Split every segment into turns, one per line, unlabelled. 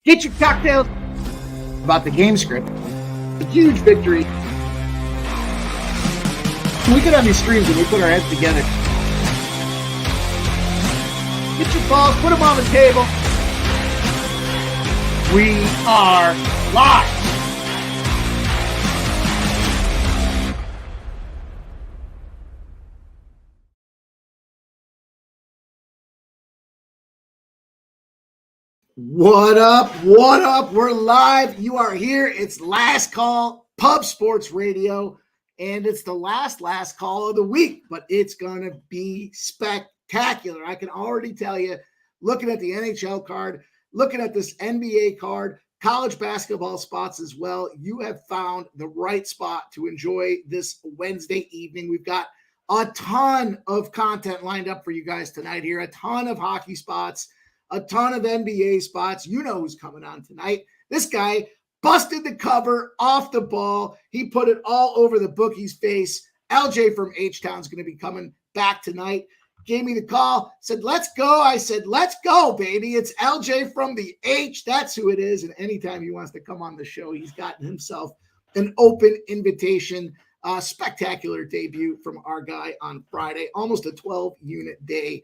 Get your cocktails about the game script. A huge victory. We could have these streams and we put our heads together. Get your balls, put them on the table. We are live. What up? What up? We're live. You are here. It's Last Call Pub Sports Radio, and it's the last call of the week, but it's going to be spectacular. I can already tell you, looking at the NHL card, looking at this NBA card, college basketball spots as well, you have found the right spot to enjoy this Wednesday evening. We've got a ton of content lined up for you guys tonight here, a ton of hockey spots, a ton of NBA spots. You know who's coming on tonight. This guy busted the cover off the ball. He put it all over the bookie's face. LJ from H-Town is going to be coming back tonight. Gave me the call, said, let's go. I said, let's go, baby. It's LJ from the H. That's who it is. And anytime he wants to come on the show, he's gotten himself an open invitation. Spectacular debut from our guy on Friday. Almost a 12-unit day.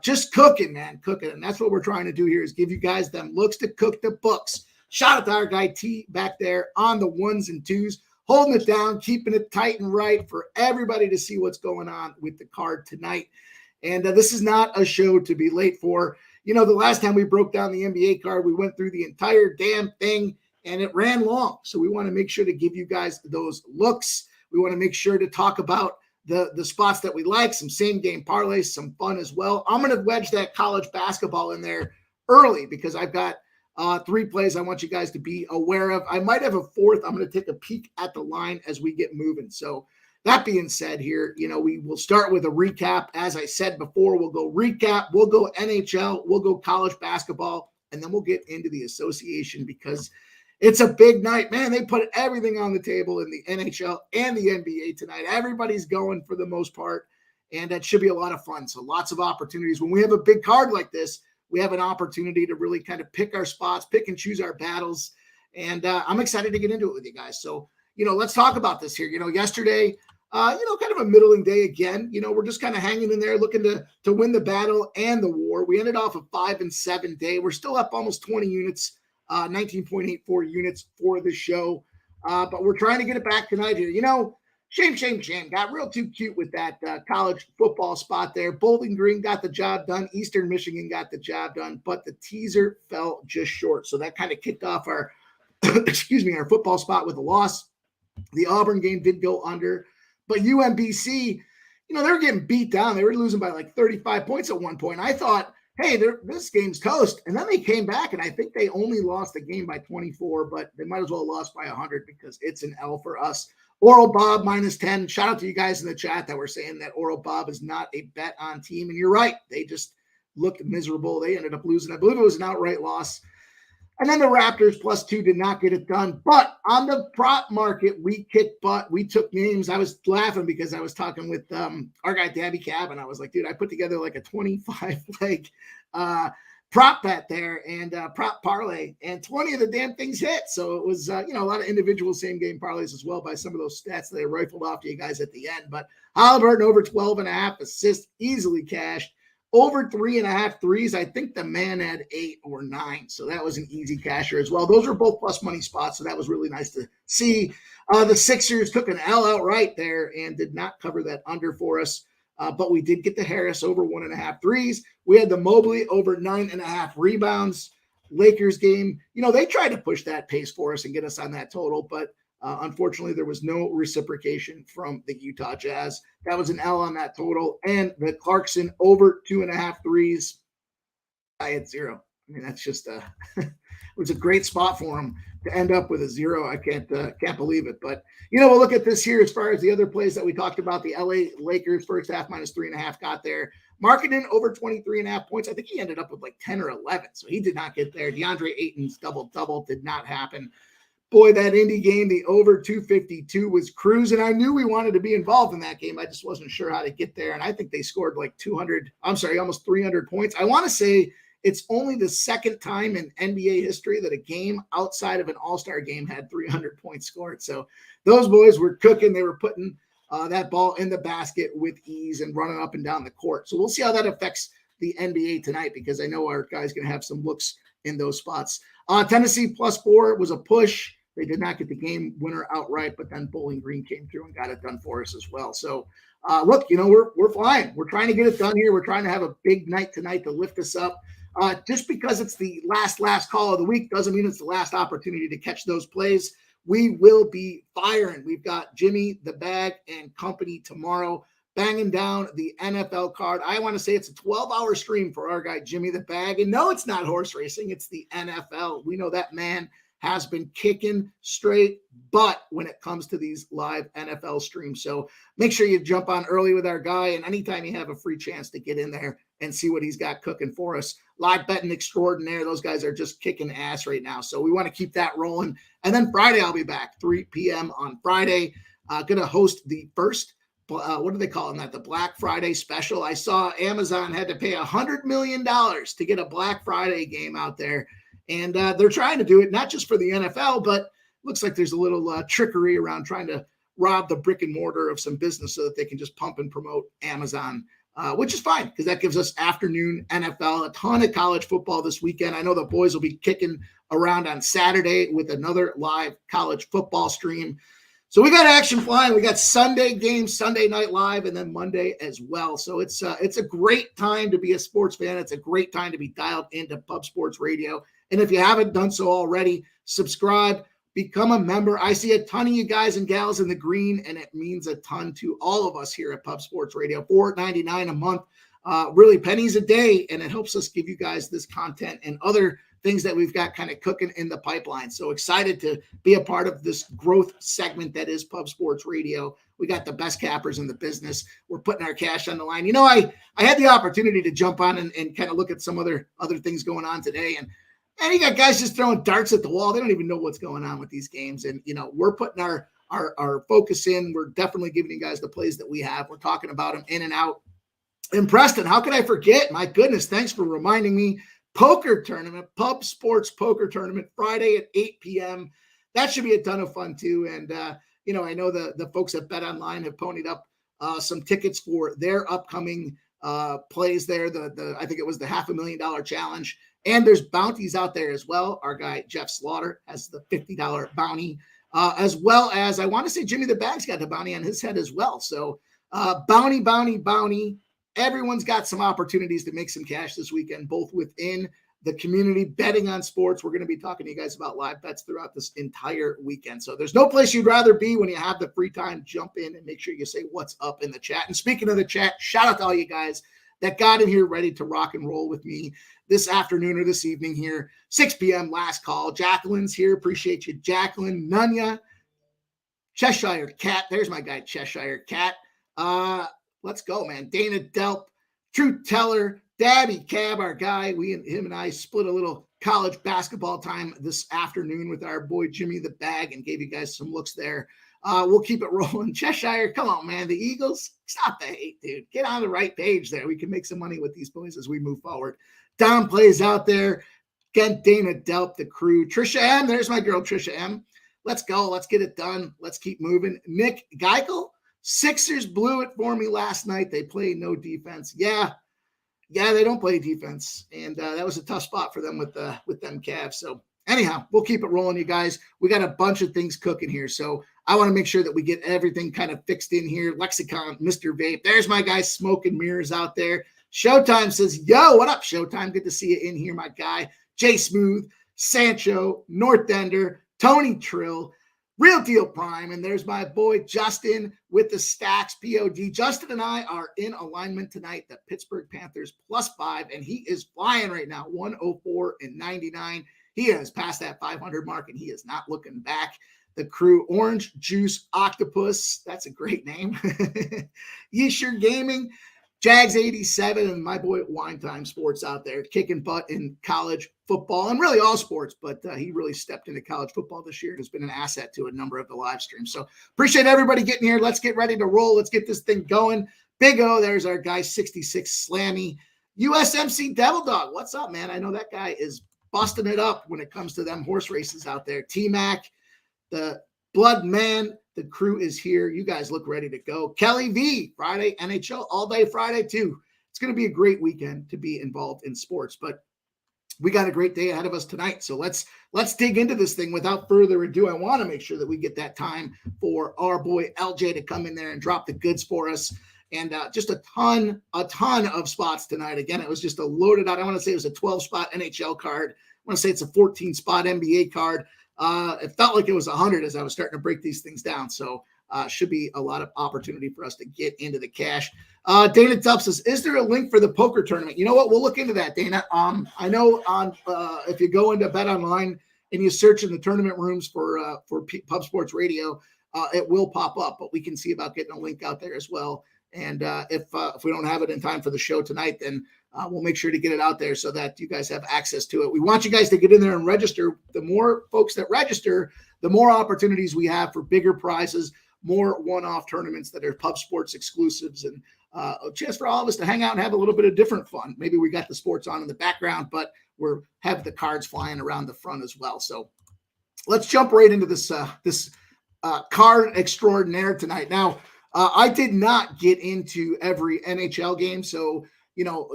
Just cooking, man, cooking. And that's what we're trying to do here is give you guys them looks to cook the books. Shout out to our guy T back there on the ones and twos, holding it down, keeping it tight and right for everybody to see what's going on with the card tonight. And this is not a show to be late for. You know, the last time we broke down the NBA card, we went through the entire damn thing and it ran long. So we want to make sure to give you guys those looks. We want to make sure to talk about the spots that we like, some same game parlays, some fun as well. I'm going to wedge that college basketball in there early because I've got 3 plays I want you guys to be aware of. I might have a 4th. I'm going to take a peek at the line as we get moving. So that being said here, you know, we will start with a recap. As I said before, we'll go recap, we'll go NHL, we'll go college basketball, and then we'll get into the association because it's a big night, man. They put everything on the table in the NHL and the NBA tonight. Everybody's going for the most part, and that should be a lot of fun. So lots of opportunities. When we have a big card like this, we have an opportunity to really kind of pick our spots, pick and choose our battles, and I'm excited to get into it with you guys. So, you know, let's talk about this here. You know, yesterday, kind of a middling day again. You know, we're just kind of hanging in there looking to win the battle and the war. We ended off a 5-7 day. We're still up almost 20 units. 19.84 units for the show. But we're trying to get it back tonight here. You know, shame. Got real too cute with that college football spot there. Bowling Green got the job done. Eastern Michigan got the job done, but the teaser fell just short. So that kind of kicked off our, our football spot with a loss. The Auburn game did go under, but UMBC, you know, they were getting beat down. They were losing by like 35 points at one point. I thought, hey, this game's toast. And then they came back, and I think they only lost the game by 24, but they might as well have lost by 100 because it's an L for us. Oral Bob -10. Shout out to you guys in the chat that were saying that Oral Bob is not a bet on team. And you're right. They just looked miserable. They ended up losing. I believe it was an outright loss. And then the Raptors +2 did not get it done. But on the prop market, we kicked butt. We took names. I was laughing because I was talking with our guy, Dabby Cab, and I was like, dude, I put together like a 25-leg prop bet there and prop parlay, and 20 of the damn things hit. So it was, a lot of individual same-game parlays as well by some of those stats that I rifled off to you guys at the end. But Halliburton over 12.5 assists, easily cashed. Over 3.5 threes. I think the man had 8 or 9. So that was an easy casher as well. Those are both plus money spots. So that was really nice to see. The Sixers took an L outright there and did not cover that under for us. But we did get the Harris over 1.5 threes. We had the Mobley over 9.5 rebounds. Lakers game, they tried to push that pace for us and get us on that total, but unfortunately, there was no reciprocation from the Utah Jazz. That was an L on that total. And the Clarkson over 2.5 threes. I had 0. I mean, that's just it was a great spot for him to end up with a 0. I can't believe it. But, we'll look at this here as far as the other plays that we talked about. The LA Lakers first half -3.5 got there. Marketing over 23.5 points. I think he ended up with like 10 or 11. So he did not get there. DeAndre Ayton's double-double did not happen. Boy, that Indy game, the over 252 was cruising. I knew we wanted to be involved in that game. I just wasn't sure how to get there. And I think they scored like almost 300 points. I want to say It's only the second time in NBA history that a game outside of an all-star game had 300 points scored. So those boys were cooking. They were putting that ball in the basket with ease and running up and down the court. So we'll see how that affects the NBA tonight, because I know our guys going to have some looks in those spots. Tennessee +4 was a push. They did not get the game winner outright, but then Bowling Green came through and got it done for us as well. So look, we're flying. We're trying to get it done here. We're trying to have a big night tonight to lift us up. Just because it's the last call of the week doesn't mean it's the last opportunity to catch those plays. We will be firing. We've got Jimmy the Bag and company tomorrow banging down the NFL card. I want to say it's a 12-hour stream for our guy, Jimmy the Bag. And no, it's not horse racing. It's the NFL. We know that man has been kicking straight butt when it comes to these live NFL streams. So make sure you jump on early with our guy. And anytime you have a free chance to get in there and see what he's got cooking for us, live betting extraordinaire. Those guys are just kicking ass right now. So we want to keep that rolling. And then Friday, I'll be back 3 p.m. on Friday. Going to host the first, what do they call that? The Black Friday special. I saw Amazon had to pay $100 million to get a Black Friday game out there. And they're trying to do it, not just for the NFL, but looks like there's a little trickery around trying to rob the brick and mortar of some business so that they can just pump and promote Amazon, which is fine because that gives us afternoon NFL, a ton of college football this weekend. I know the boys will be kicking around on Saturday with another live college football stream. So we got action flying. We got Sunday games, Sunday night live, and then Monday as well. So it's a great time to be a sports fan. It's a great time to be dialed into Pub Sports Radio. And if you haven't done so already, subscribe, become a member. I see a ton of you guys and gals in the green, and it means a ton to all of us here at Pub Sports Radio. $4.99 a month, really pennies a day, and it helps us give you guys this content and other things that we've got kind of cooking in the pipeline. So excited to be a part of this growth segment that is Pub Sports Radio. We got the best cappers in the business. We're putting our cash on the line. I had the opportunity to jump on and kind of look at some other things going on today, and you got guys just throwing darts at the wall. They don't even know what's going on with these games. And, we're putting our focus in. We're definitely giving you guys the plays that we have. We're talking about them in and out. And Preston, how could I forget? My goodness, thanks for reminding me. Poker tournament, Pub Sports Poker Tournament, Friday at 8 p.m. That should be a ton of fun too. And, I know the folks at Bet Online have ponied up some tickets for their upcoming plays there. I think it was the $500,000 challenge. And there's bounties out there as well. Our guy, Jeff Slaughter, has the $50 bounty, as well as I want to say Jimmy the Bag's got the bounty on his head as well. So bounty. Everyone's got some opportunities to make some cash this weekend, both within the community, betting on sports. We're going to be talking to you guys about live bets throughout this entire weekend. So there's no place you'd rather be when you have the free time. Jump in and make sure you say what's up in the chat. And speaking of the chat, shout out to all you guys that got in here ready to rock and roll with me this afternoon or this evening here, 6 p.m. last call. Jacqueline's here. Appreciate you, Jacqueline. Nunya, Cheshire Cat. There's my guy, Cheshire Cat. Let's go, man. Dana Delp, Truth Teller, Dabby Cab, our guy. Him and I split a little college basketball time this afternoon with our boy Jimmy the Bag and gave you guys some looks there. We'll keep it rolling. Cheshire, come on, man. The Eagles, stop the hate, dude. Get on the right page there. We can make some money with these boys as we move forward. Dom plays out there. Again, Dana Delp, the crew. Trisha M. There's my girl, Trisha M. Let's go. Let's get it done. Let's keep moving. Nick Geikel. Sixers blew it for me last night. They played no defense. Yeah, they don't play defense. And that was a tough spot for them with them Cavs. So anyhow, we'll keep it rolling, you guys. We got a bunch of things cooking here. So I want to make sure that we get everything kind of fixed in here. Lexicon, Mr. Vape. There's my guy, Smoking Mirrors out there. Showtime says, yo, what up, Showtime? Good to see you in here, my guy. Jay Smooth, Sancho, North Ender, Tony Trill, Real Deal Prime. And there's my boy, Justin, with the Stacks POD. Justin and I are in alignment tonight. The Pittsburgh Panthers +5, and he is flying right now, 104.99. He has passed that 500 mark, and he is not looking back. The crew, Orange Juice Octopus. That's a great name. Yesher Gaming, Jags 87, and my boy Wine Time Sports out there kicking butt in college football and really all sports, but he really stepped into college football this year and has been an asset to a number of the live streams. So appreciate everybody getting here. Let's get ready to roll. Let's get this thing going. Big O, there's our guy 66 Slammy. USMC Devil Dog, what's up, man? I know that guy is busting it up when it comes to them horse races out there. T-Mac, the Blood Man, the crew is here. You guys look ready to go. Kelly V, Friday, NHL, all day Friday too. It's going to be a great weekend to be involved in sports, but we got a great day ahead of us tonight. So let's dig into this thing without further ado. I want to make sure that we get that time for our boy LJ to come in there and drop the goods for us. And just a ton of spots tonight. Again, it was just a loaded out. I want to say it was a 12-spot NHL card. I want to say it's a 14-spot NBA card. It felt like it was 100 as I was starting to break these things down. So should be a lot of opportunity for us to get into the cash. Dana Tubb says, is there a link for the poker tournament? You know what? We'll look into that, Dana. I know on if you go into Bet Online and you search in the tournament rooms for Pub Sports Radio, it will pop up, but we can see about getting a link out there as well. And if we don't have it in time for the show tonight, then we'll make sure to get it out there so that you guys have access to it. We want you guys to get in there and register. The more folks that register, the more opportunities we have for bigger prizes, more one-off tournaments that are Pub Sports exclusives, and a chance for all of us to hang out and have a little bit of different fun. Maybe we got the sports on in the background, but we're have the cards flying around the front as well. So let's jump right into this card extraordinaire tonight. Now, I did not get into every NHL game, so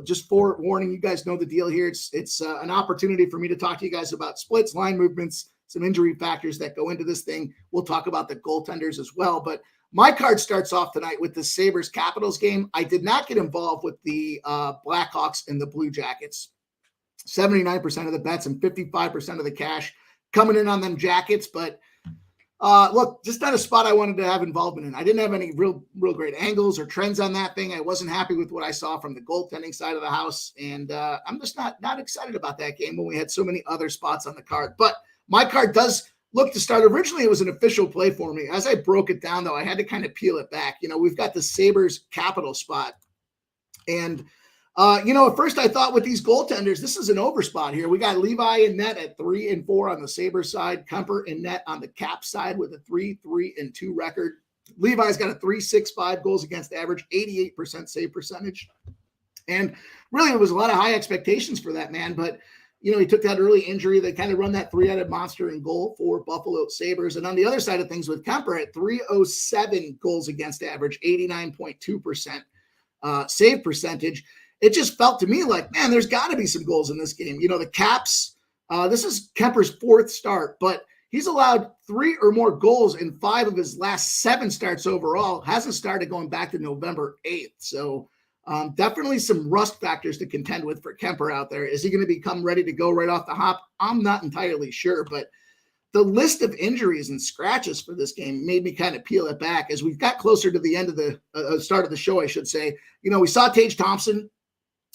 just forewarning, you guys know the deal here. It's an opportunity for me to talk to you guys about splits, line movements, some injury factors that go into this thing. We'll talk about the goaltenders as well, but my card starts off tonight with the Sabres Capitals game. I did not get involved with the Blackhawks and the Blue Jackets. 79% of the bets and 55% of the cash coming in on them Jackets, but look, just not a spot I wanted to have involvement in. I didn't have any real great angles or trends on that thing. I wasn't happy with what I saw from the goaltending side of the house, and I'm just not excited about that game when we had so many other spots on the card. But my card does look to start. Originally, it was an official play for me. As I broke it down, though, I had to kind of peel it back. We've got the Sabres Capital spot, and at first I thought with these goaltenders, this is an over spot here. We got Levi in net at 3-4 on the Sabres side, Kemper in net on the Cap side with a 3-3-2 record. Levi's got a 3.65 goals against average, 88% save percentage. And really, it was a lot of high expectations for that man, but he took that early injury. They kind of run that three-headed monster in goal for Buffalo Sabres. And on the other side of things with Kemper at 307 goals against average, 89.2% save percentage, it just felt to me like, man, there's got to be some goals in this game. The Caps, this is Kemper's fourth start, but he's allowed 3 or more goals in 5 of his last 7 starts overall. Hasn't started going back to November 8th. So definitely some rust factors to contend with for Kemper out there. Is he going to become ready to go right off the hop? I'm not entirely sure, but the list of injuries and scratches for this game made me kind of peel it back as we've got closer to the end of the start of the show, I should say. We saw Tage Thompson.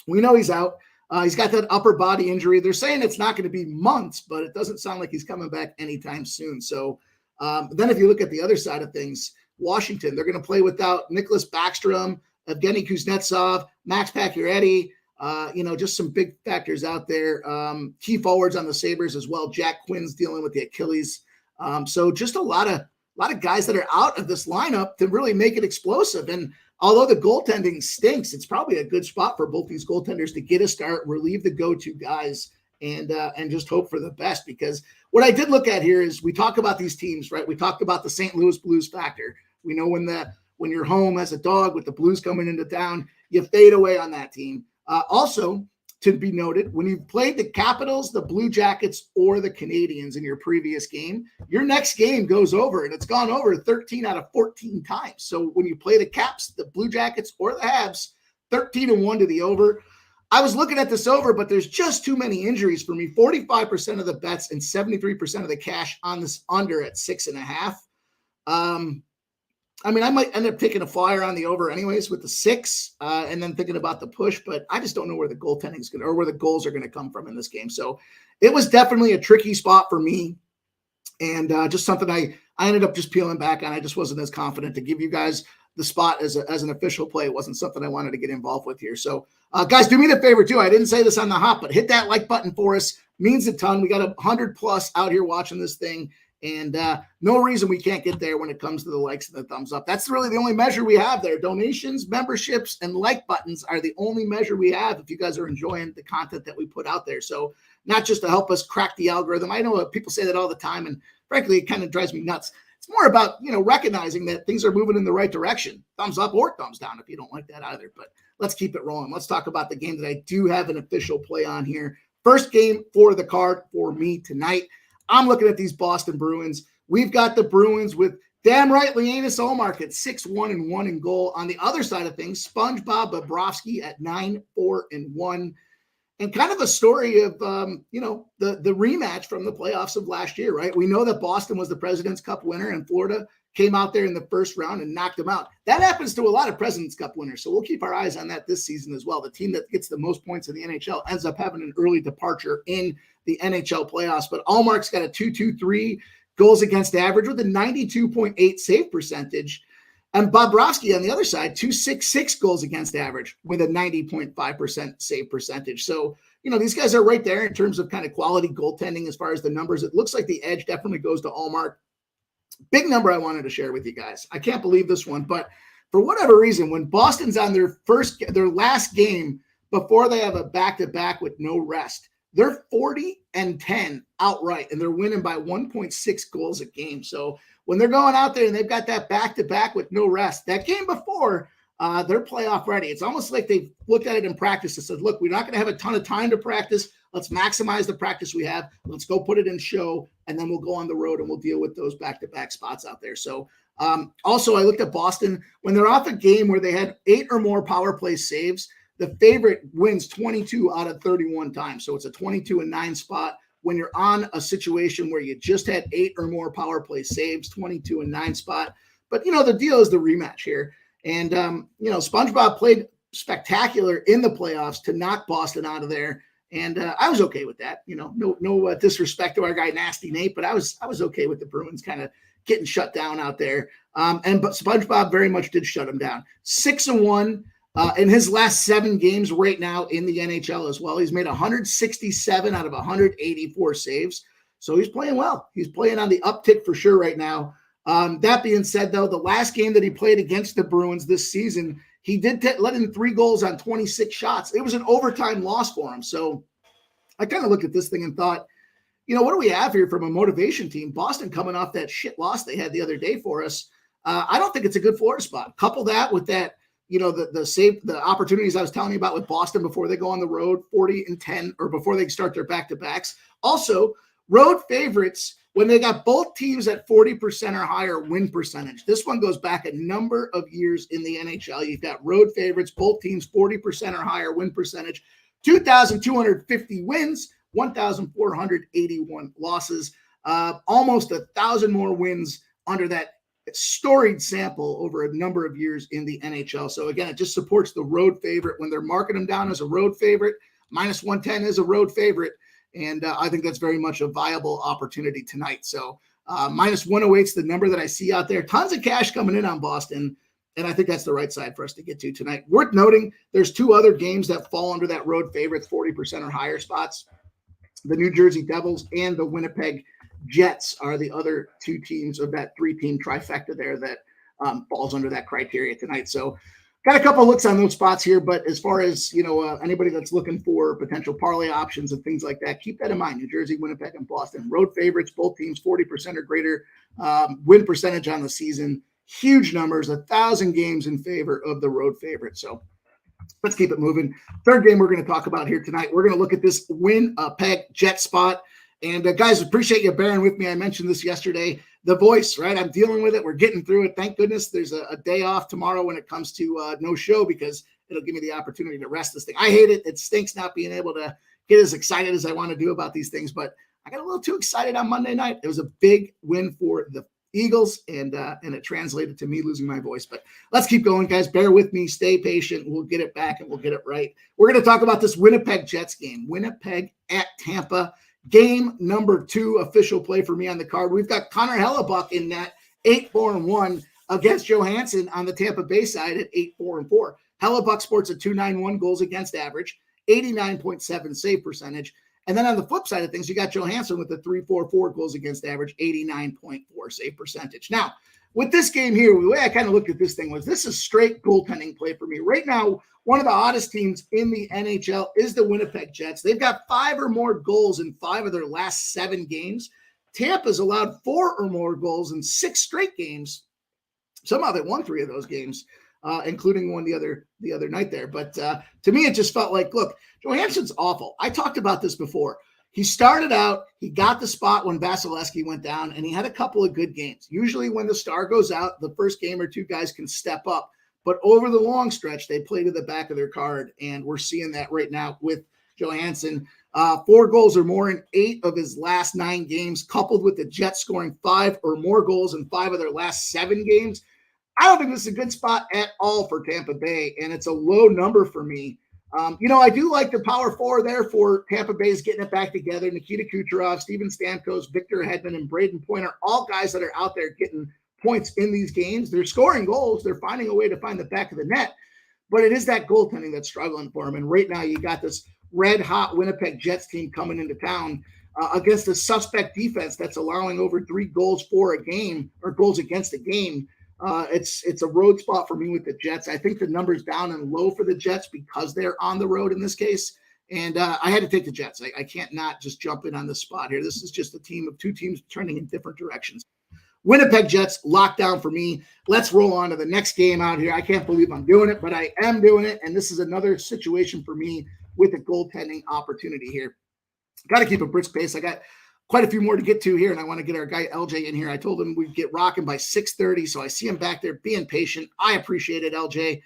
We know he's out. He's got that upper body injury. They're saying it's not going to be months, but it doesn't sound like he's coming back anytime soon. So then if you look at the other side of things, Washington, they're going to play without Nicholas Backstrom, Evgeny Kuznetsov, Max Pacioretty, just some big factors out there. Key forwards on the Sabres as well. Jack Quinn's dealing with the Achilles. So just a lot of guys that are out of this lineup to really make it explosive. And although the goaltending stinks, it's probably a good spot for both these goaltenders to get a start, relieve the go-to guys, and just hope for the best. Because what I did look at here is we talk about these teams, right? We talked about the St. Louis Blues factor. We know when you're home as a dog with the Blues coming into town, you fade away on that team. Also, to be noted, when you've played the Capitals, the Blue Jackets, or the Canadiens in your previous game, your next game goes over, and it's gone over 13 out of 14 times. So when you play the Caps, the Blue Jackets, or the Habs, 13-1 to the over. I was looking at this over, but there's just too many injuries for me. 45% of the bets and 73% of the cash on this under at 6.5. I might end up taking a flyer on the over anyways with the 6 and then thinking about the push, but I just don't know where the goaltending is going to, or where the goals are going to come from in this game. So it was definitely a tricky spot for me, and just something I ended up just peeling back on. I just wasn't as confident to give you guys the spot as an official play. It wasn't something I wanted to get involved with here. So guys, do me the favor too. I didn't say this on the hop, but hit that like button for us. Means a ton. We got 100+ out here watching this thing. And no reason we can't get there when it comes to the likes and the thumbs up. That's really the only measure we have there. Donations, memberships, and like buttons are the only measure we have if you guys are enjoying the content that we put out there. So not just to help us crack the algorithm. I know people say that all the time, and frankly, it kind of drives me nuts. It's more about, recognizing that things are moving in the right direction. Thumbs up or thumbs down if you don't like that either. But let's keep it rolling. Let's talk about the game that I do have an official play on here. First game for the card for me tonight. I'm looking at these Boston Bruins. We've got the Bruins with damn right Linus Ullmark at 6-1-1 in goal. On the other side of things, SpongeBob Bobrovsky at 9-4-1. And kind of a story of, the rematch from the playoffs of last year, right? We know that Boston was the President's Cup winner and Florida came out there in the first round and knocked them out. That happens to a lot of President's Cup winners. So we'll keep our eyes on that this season as well. The team that gets the most points in the NHL ends up having an early departure in the NHL playoffs. But Ullmark's got a 2.23 goals against average with a 92.8 save percentage. And Bobrovsky on the other side, 2.66 goals against average with a 90.5% save percentage. So, these guys are right there in terms of kind of quality goaltending as far as the numbers. It looks like the edge definitely goes to Ullmark. Big number I wanted to share with you guys. I can't believe this one, but for whatever reason, when Boston's on their last game before they have a back-to-back with no rest, they're 40-10 outright, and they're winning by 1.6 goals a game. So when they're going out there and they've got that back-to-back with no rest, that game before, they're playoff ready. It's almost like they've looked at it in practice and said, look, we're not going to have a ton of time to practice. Let's maximize the practice we have. Let's go put it in show, and then we'll go on the road and we'll deal with those back-to-back spots out there. So also, I looked at Boston. When they're off a game where they had 8 or more power play saves, the favorite wins 22 out of 31 times. So it's a 22-9 spot. When you're on a situation where you just had 8 or more power play saves, 22-9 spot. But, the deal is the rematch here. And, SpongeBob played spectacular in the playoffs to knock Boston out of there. And I was okay with that. No disrespect to our guy, Nasty Nate, but I was okay with the Bruins kind of getting shut down out there. But SpongeBob very much did shut him down. 6-1 in his last 7 games right now in the NHL as well. He's made 167 out of 184 saves. So he's playing well. He's playing on the uptick for sure right now. That being said, though, the last game that he played against the Bruins this season, he did let in 3 goals on 26 shots. It was an overtime loss for him. So I kind of looked at this thing and thought, what do we have here from a motivation team? Boston coming off that shit loss they had the other day for us. I don't think it's a good Florida spot. Couple that with that, the opportunities I was telling you about with Boston before they go on the road, 40-10, or before they start their back-to-backs. Also, road favorites when they got both teams at 40% or higher win percentage. This one goes back a number of years in the NHL. You've got road favorites, both teams 40% or higher win percentage, 2,250 wins, 1,481 losses, almost 1,000 more wins under that storied sample over a number of years in the NHL. So again, it just supports the road favorite when they're marking them down as a road favorite. Minus 110 is a road favorite. And I think that's very much a viable opportunity tonight. So minus 108 is the number that I see out there. Tons of cash coming in on Boston. And I think that's the right side for us to get to tonight. Worth noting, there's 2 other games that fall under that road favorites, 40% or higher spots. The New Jersey Devils and the Winnipeg Jets are the other 2 teams of that 3-team trifecta there that falls under that criteria tonight. So got a couple of looks on those spots here, but as far as, anybody that's looking for potential parlay options and things like that, keep that in mind. New Jersey, Winnipeg, and Boston. Road favorites, both teams, 40% or greater win percentage on the season. Huge numbers, 1,000 games in favor of the road favorite. So let's keep it moving. Third game we're going to talk about here tonight. We're going to look at this Winnipeg Jet spot. And guys, appreciate you bearing with me. I mentioned this yesterday. The voice, right? I'm dealing with it. We're getting through it. Thank goodness there's a day off tomorrow when it comes to no show, because it'll give me the opportunity to rest this thing. I hate it. It stinks not being able to get as excited as I want to do about these things, but I got a little too excited on Monday night. It was a big win for the Eagles, and it translated to me losing my voice. But let's keep going, guys. Bear with me. Stay patient. We'll get it back, and we'll get it right. We're going to talk about this Winnipeg Jets game. Winnipeg at Tampa. Game number 2 official play for me on the card. We've got Connor Hellebuck in that 8-4-1 against Johansson on the Tampa Bay side at 8-4-4. Hellebuck sports a 2.91 goals against average, 89.7 save percentage. And then on the flip side of things, you got Johansson with the 3.44 goals against average, 89.4 save percentage. Now, with this game here, the way I kind of looked at this thing was this is straight goaltending play for me. Right now, one of the hottest teams in the NHL is the Winnipeg Jets. They've got 5 or more goals in 5 of their last 7 games. Tampa's allowed 4 or more goals in 6 straight games. Somehow they won 3 of those games, including one the other night there. But to me, it just felt like, look, Johansson's awful. I talked about this before. He started out, he got the spot when Vasilevsky went down, and he had a couple of good games. Usually when the star goes out, the first game or 2 guys can step up. But over the long stretch, they play to the back of their card, and we're seeing that right now with Johansson. 4 goals or more in 8 of his last 9 games, coupled with the Jets scoring 5 or more goals in 5 of their last 7 games. I don't think this is a good spot at all for Tampa Bay, and it's a low number for me. I do like the power 4 there for Tampa Bay's getting it back together. Nikita Kucherov, Steven Stamkos, Victor Hedman, and Braden Point are all guys that are out there getting points in these games. They're scoring goals. They're finding a way to find the back of the net, but it is that goaltending that's struggling for them. And right now you got this red-hot Winnipeg Jets team coming into town against a suspect defense that's allowing over 3 goals for a game or goals against a game. It's a road spot for me with the Jets. I think the number's down and low for the Jets because they're on the road in this case. And I had to take the Jets. I can't not just jump in on the spot here. This is just a team of 2 teams trending in different directions. Winnipeg Jets locked down for me. Let's roll on to the next game out here. I can't believe I'm doing it, but I am doing it. And this is another situation for me with a goaltending opportunity here. Got to keep a brisk pace. I got quite a few more to get to here, and I want to get our guy LJ in here. I told him we'd get rocking by 6:30, so I see him back there being patient. I appreciate it, LJ.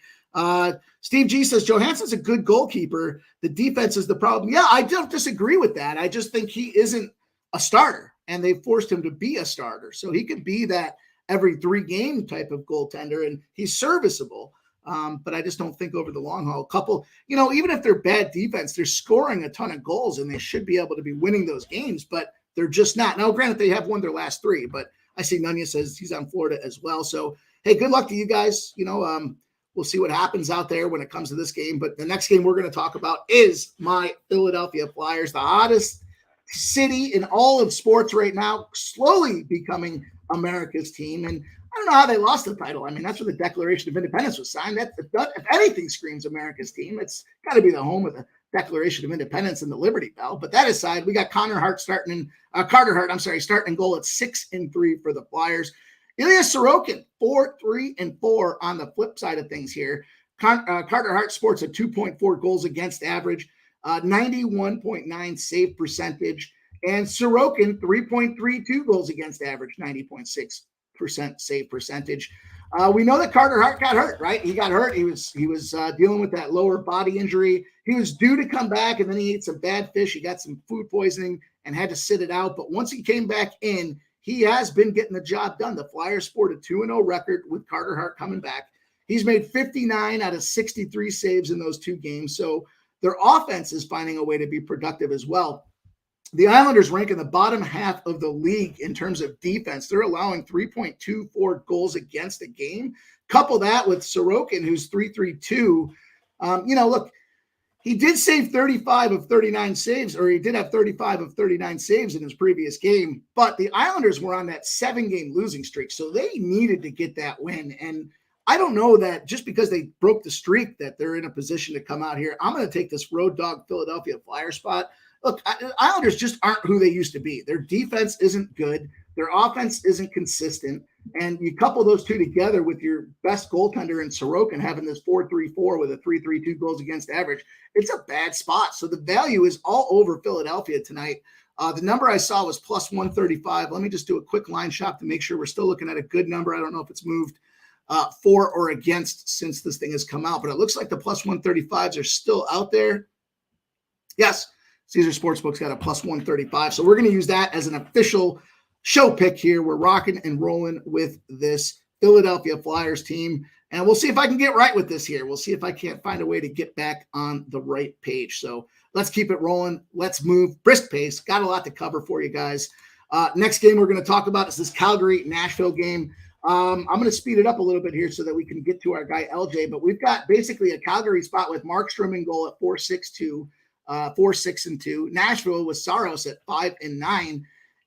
Steve G says, Johansson's a good goalkeeper. The defense is the problem. Yeah, I don't disagree with that. I just think he isn't a starter, and they forced him to be a starter. So he could be that every 3-game type of goaltender, and he's serviceable. But I just don't think over the long haul, even if they're bad defense, they're scoring a ton of goals, and they should be able to be winning those games, but they're just not. Now, granted, they have won their last 3, but I see Nunya says he's on Florida as well. So, hey, good luck to you guys. We'll see what happens out there when it comes to this game. But the next game we're going to talk about is my Philadelphia Flyers, the hottest city in all of sports right now, slowly becoming America's team. And I don't know how they lost the title. I mean, that's where the Declaration of Independence was signed. If anything screams America's team, it's got to be the home of the Declaration of Independence and the Liberty Bell. But that aside, we got Carter Hart starting in goal at 6-3 for the Flyers. Ilya Sorokin, 4-3-4 on the flip side of things here. Carter Hart sports a 2.4 goals against average, 91.9 save percentage, and Sorokin 3.32 goals against average, 90.6% save percentage. We know that Carter Hart got hurt, right? He got hurt. He was dealing with that lower body injury. He was due to come back, and then he ate some bad fish. He got some food poisoning and had to sit it out. But once he came back in, he has been getting the job done. The Flyers sport a 2-0 record with Carter Hart coming back. He's made 59 out of 63 saves in those 2 games. So their offense is finding a way to be productive as well. The Islanders rank in the bottom half of the league in terms of defense. They're allowing 3.24 goals against a game. Couple that with Sorokin, who's 3.32. Look, he did save 35 of 39 saves, or he did have 35 of 39 saves in his previous game. But the Islanders were on that 7-game losing streak, so they needed to get that win. And I don't know that just because they broke the streak that they're in a position to come out here. I'm going to take this road dog Philadelphia Flyer spot. Look, Islanders just aren't who they used to be. Their defense isn't good. Their offense isn't consistent. And you couple those 2 together with your best goaltender in Sorokin having this 4.34 with a 3.32 goals against average. It's a bad spot. So the value is all over Philadelphia tonight. The number I saw was plus 135. Let me just do a quick line shop to make sure we're still looking at a good number. I don't know if it's moved for or against since this thing has come out, but it looks like the plus 135s are still out there. Yes. Caesar Sportsbook's got a plus 135. So we're going to use that as an official show pick here. We're rocking and rolling with this Philadelphia Flyers team. And we'll see if I can get right with this here. We'll see if I can't find a way to get back on the right page. So let's keep it rolling. Let's move brisk pace. Got a lot to cover for you guys. Next game we're going to talk about is this Calgary-Nashville game. I'm going to speed it up a little bit here so that we can get to our guy LJ. But we've got basically a Calgary spot with Markstrom in goal at 4.62. 4-6-2. Nashville with Saros at 5-9.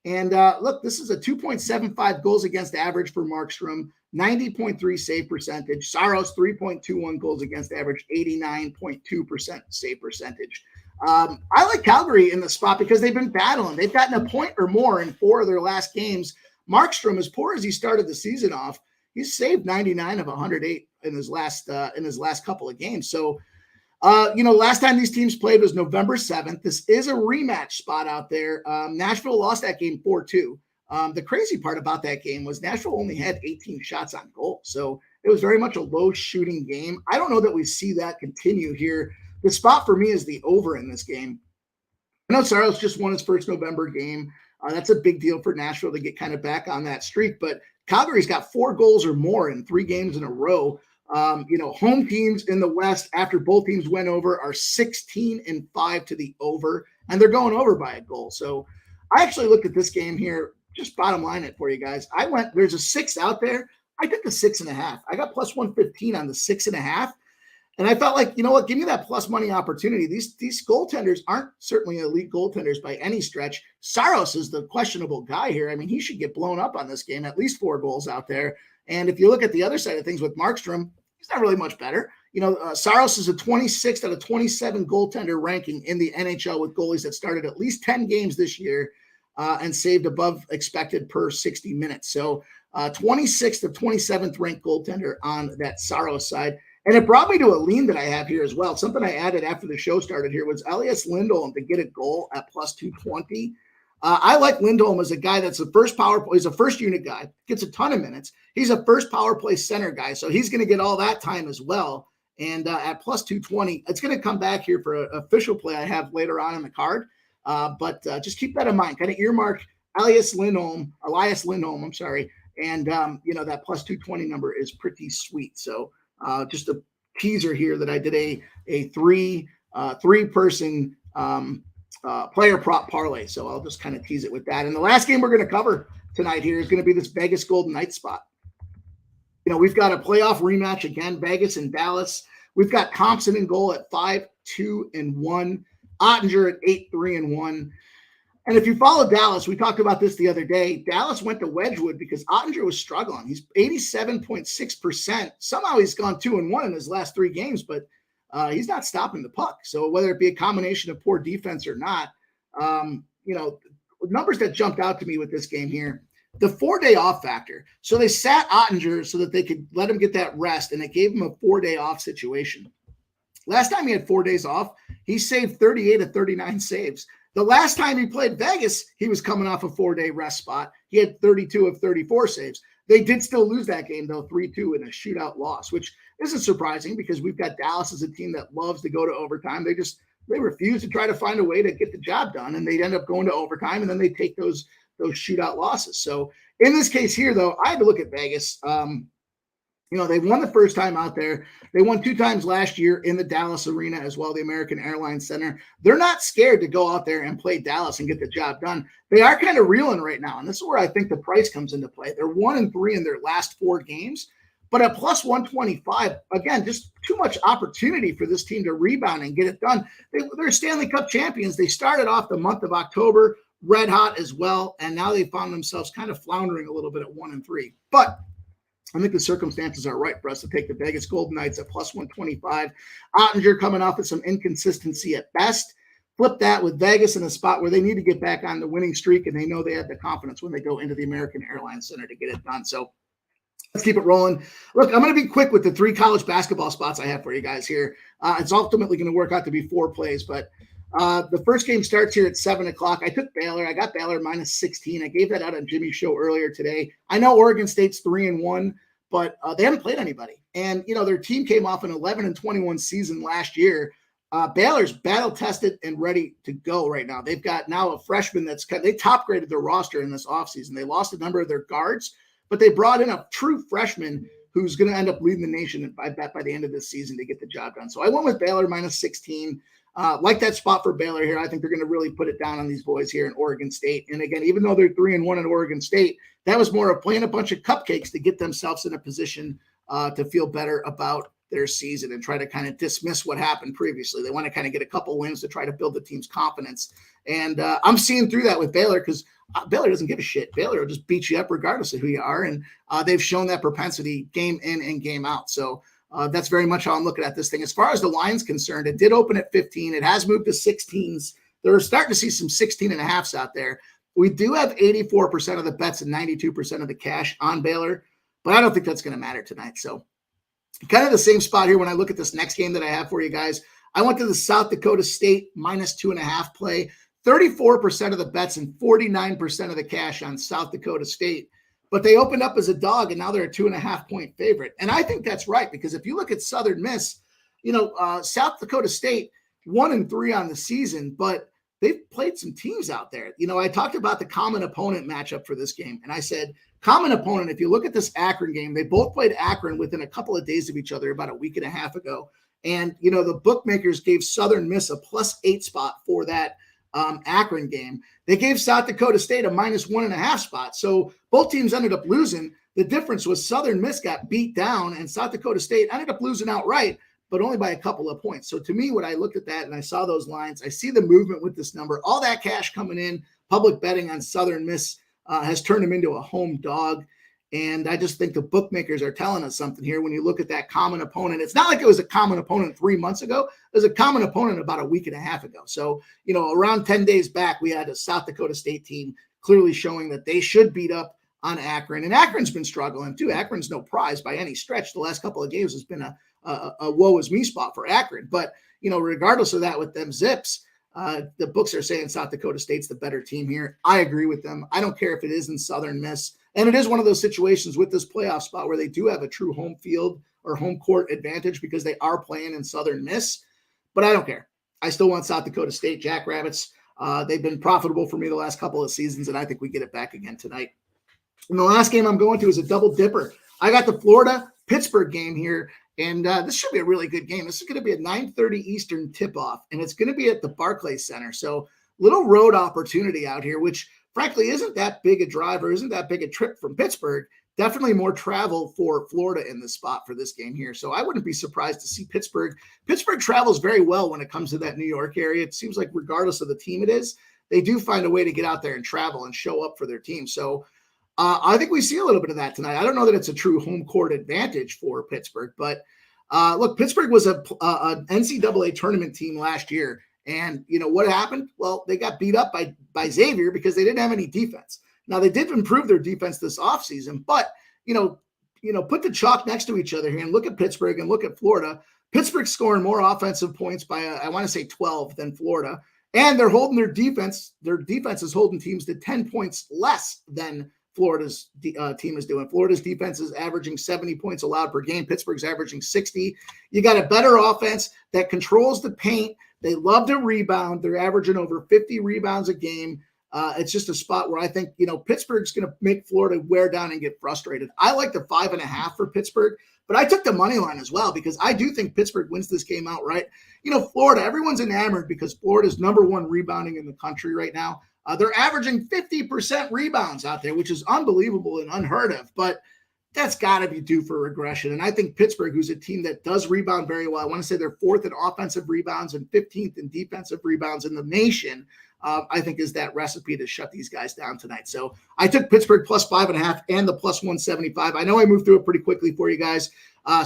And look, this is a 2.75 goals against average for Markstrom, 90.3 save percentage. Saros 3.21 goals against average, 89.2% save percentage. I like Calgary in the spot because they've been battling. They've gotten a point or more in 4 of their last games. Markstrom, as poor as he started the season off, he's saved 99 of 108 in his last couple of games. So, last time these teams played was November 7th. This is a rematch spot out there. Nashville lost that game 4-2. The crazy part about that game was Nashville only had 18 shots on goal. So it was very much a low shooting game. I don't know that we see that continue here. The spot for me is the over in this game. I know Saros just won his first November game. That's a big deal for Nashville to get kind of back on that streak. But Calgary's got 4 goals or more in 3 games in a row. Home teams in the West, after both teams went over, are 16-5 to the over, and they're going over by a goal. So I actually looked at this game here, just bottom line it for you guys. There's a 6 out there. I took the 6.5. I got plus 115 on the 6.5. And I felt like, you know what, give me that plus money opportunity. These goaltenders aren't certainly elite goaltenders by any stretch. Saros is the questionable guy here. I mean, he should get blown up on this game, at least 4 goals out there. And if you look at the other side of things with Markstrom, he's not really much better. Saros is a 26th out of 27 goaltender ranking in the NHL with goalies that started at least 10 games this year and saved above expected per 60 minutes. So 26th of 27th ranked goaltender on that Saros side. And it brought me to a lean that I have here as well. Something I added after the show started here was Elias Lindholm to get a goal at plus 220. I like Lindholm as a guy that's the first power play. He's a first unit guy, gets a ton of minutes. He's a first power play center guy, so he's going to get all that time as well. And at plus 220, it's going to come back here for an official play I have later on in the card. But just keep that in mind. Kind of earmark Elias Lindholm, I'm sorry. And, that plus 220 number is pretty sweet. So just a teaser here that I did a three-person player prop parlay. So I'll just kind of tease it with that. And the last game we're going to cover tonight here is going to be this Vegas Golden Knights spot. We've got a playoff rematch again, Vegas and Dallas. We've got Thompson in goal at 5-2-1, Ottinger at 8-3-1. And if you follow Dallas, we talked about this the other day. Dallas went to Wedgwood because Ottinger was struggling. He's 87.6%. Somehow he's gone 2-1 in his last 3 games, but he's not stopping the puck. So whether it be a combination of poor defense or not, numbers that jumped out to me with this game here, the 4-day off factor. So they sat Ottinger so that they could let him get that rest, and it gave him a 4-day off situation. Last time he had 4 days off, he saved 38 of 39 saves. The last time he played Vegas, he was coming off a 4-day rest spot. He had 32 of 34 saves. They did still lose that game, though, 3-2 in a shootout loss, which isn't surprising because we've got Dallas as a team that loves to go to overtime. They refuse to try to find a way to get the job done, and they end up going to overtime, and then they take those shootout losses. So in this case here, though, I had to look at Vegas. They won the first time out there. They won 2 times last year in the Dallas arena as well, the American Airlines Center. They're not scared to go out there and play Dallas and get the job done. They are kind of reeling right now, and this is where I think the price comes into play. They're 1-3 in their last 4 games, but at plus 125, again, just too much opportunity for this team to rebound and get it done. They're Stanley Cup champions. They started off the month of October red hot as well, and now they found themselves kind of floundering a little bit at 1-3. But I think the circumstances are right for us to take the Vegas Golden Knights at plus 125. Ottinger coming off of some inconsistency at best. Flip that with Vegas in a spot where they need to get back on the winning streak, and they know they have the confidence when they go into the American Airlines Center to get it done. So let's keep it rolling. Look, I'm going to be quick with the 3 college basketball spots I have for you guys here. It's ultimately going to work out to be 4 plays, but the first game starts here at 7 o'clock. I took Baylor. I got Baylor minus 16. I gave that out on Jimmy's show earlier today. I know Oregon State's 3-1, but they haven't played anybody. And, their team came off an 11-21 season last year. Baylor's battle-tested and ready to go right now. They've got now a freshman they top-graded their roster in this offseason. They lost a number of their guards, but they brought in a true freshman who's going to end up leading the nation, I bet, by the end of this season to get the job done. So I went with Baylor minus 16. Like that spot for Baylor here. I think they're going to really put it down on these boys here in Oregon State. And again, even though they're 3-1 in Oregon State, that was more of playing a bunch of cupcakes to get themselves in a position to feel better about their season and try to kind of dismiss what happened previously. They want to kind of get a couple wins to try to build the team's confidence. And I'm seeing through that with Baylor because Baylor doesn't give a shit. Baylor will just beat you up regardless of who you are. And they've shown that propensity game in and game out. So that's very much how I'm looking at this thing. As far as the line's concerned, it did open at 15. It has moved to 16s. They're starting to see some 16.5s out there. We do have 84% of the bets and 92% of the cash on Baylor, but I don't think that's going to matter tonight. So kind of the same spot here when I look at this next game that I have for you guys. I went to the South Dakota State -2.5 play. 34% of the bets and 49% of the cash on South Dakota State. But they opened up as a dog, and now they're a 2.5-point favorite. And I think that's right, because if you look at Southern Miss, South Dakota State 1-3 on the season, but they've played some teams out there. I talked about the common opponent matchup for this game, and I said, common opponent, if you look at this Akron game, they both played Akron within a couple of days of each other about a week and a half ago. And, the bookmakers gave Southern Miss a +8 spot for that Akron game. They gave South Dakota State a -1.5 spot. So both teams ended up losing. The difference was Southern Miss got beat down and South Dakota State ended up losing outright, but only by a couple of points. So to me, when I looked at that and I saw those lines, I see the movement with this number, all that cash coming in, public betting on Southern Miss has turned them into a home dog. And I just think the bookmakers are telling us something here. When you look at that common opponent, it's not like it was a common opponent 3 months ago. It was a common opponent about a week and a half ago. So, around 10 days back, we had a South Dakota State team clearly showing that they should beat up on Akron. And Akron's been struggling too. Akron's no prize by any stretch. The last couple of games has been a woe is me spot for Akron. But, regardless of that, with them Zips, the books are saying South Dakota State's the better team here. I agree with them. I don't care if it is in Southern Miss. And it is one of those situations with this playoff spot where they do have a true home field or home court advantage because they are playing in Southern Miss. But I don't care. I still want South Dakota State Jackrabbits. They've been profitable for me the last couple of seasons, and I think we get it back again tonight. And the last game I'm going to is a double dipper. I got the Florida-Pittsburgh game here, and this should be a really good game. This is going to be a 9:30 Eastern tip-off, and it's going to be at the Barclays Center. So little road opportunity out here, which frankly isn't that big a drive or isn't that big a trip from Pittsburgh. Definitely more travel for Florida in this spot for this game here. So I wouldn't be surprised to see Pittsburgh. Pittsburgh travels very well when it comes to that New York area. It seems like regardless of the team it is, they do find a way to get out there and travel and show up for their team. So I think we see a little bit of that tonight. I don't know that it's a true home court advantage for Pittsburgh, but look, Pittsburgh was an NCAA tournament team last year. And what happened? Well, they got beat up by Xavier because they didn't have any defense. Now they did improve their defense this offseason, but put the chalk next to each other here and look at Pittsburgh and look at Florida. Pittsburgh's scoring more offensive points by I want to say 12 than Florida, and they're holding their defense. Their defense is holding teams to 10 points less than Florida's team is doing. Florida's defense is averaging 70 points allowed per game. Pittsburgh's averaging 60. You got a better offense that controls the paint. They love to rebound. They're averaging over 50 rebounds a game. It's just a spot where I think, Pittsburgh's going to make Florida wear down and get frustrated. I like the 5.5 for Pittsburgh, but I took the money line as well because I do think Pittsburgh wins this game outright. Florida, everyone's enamored because Florida's #1 rebounding in the country right now. They're averaging 50% rebounds out there, which is unbelievable and unheard of, but that's got to be due for regression. And I think Pittsburgh, who's a team that does rebound very well, I want to say they're 4th in offensive rebounds and 15th in defensive rebounds in the nation, I think is that recipe to shut these guys down tonight. So I took Pittsburgh +5.5 and the +175. I know I moved through it pretty quickly for you guys,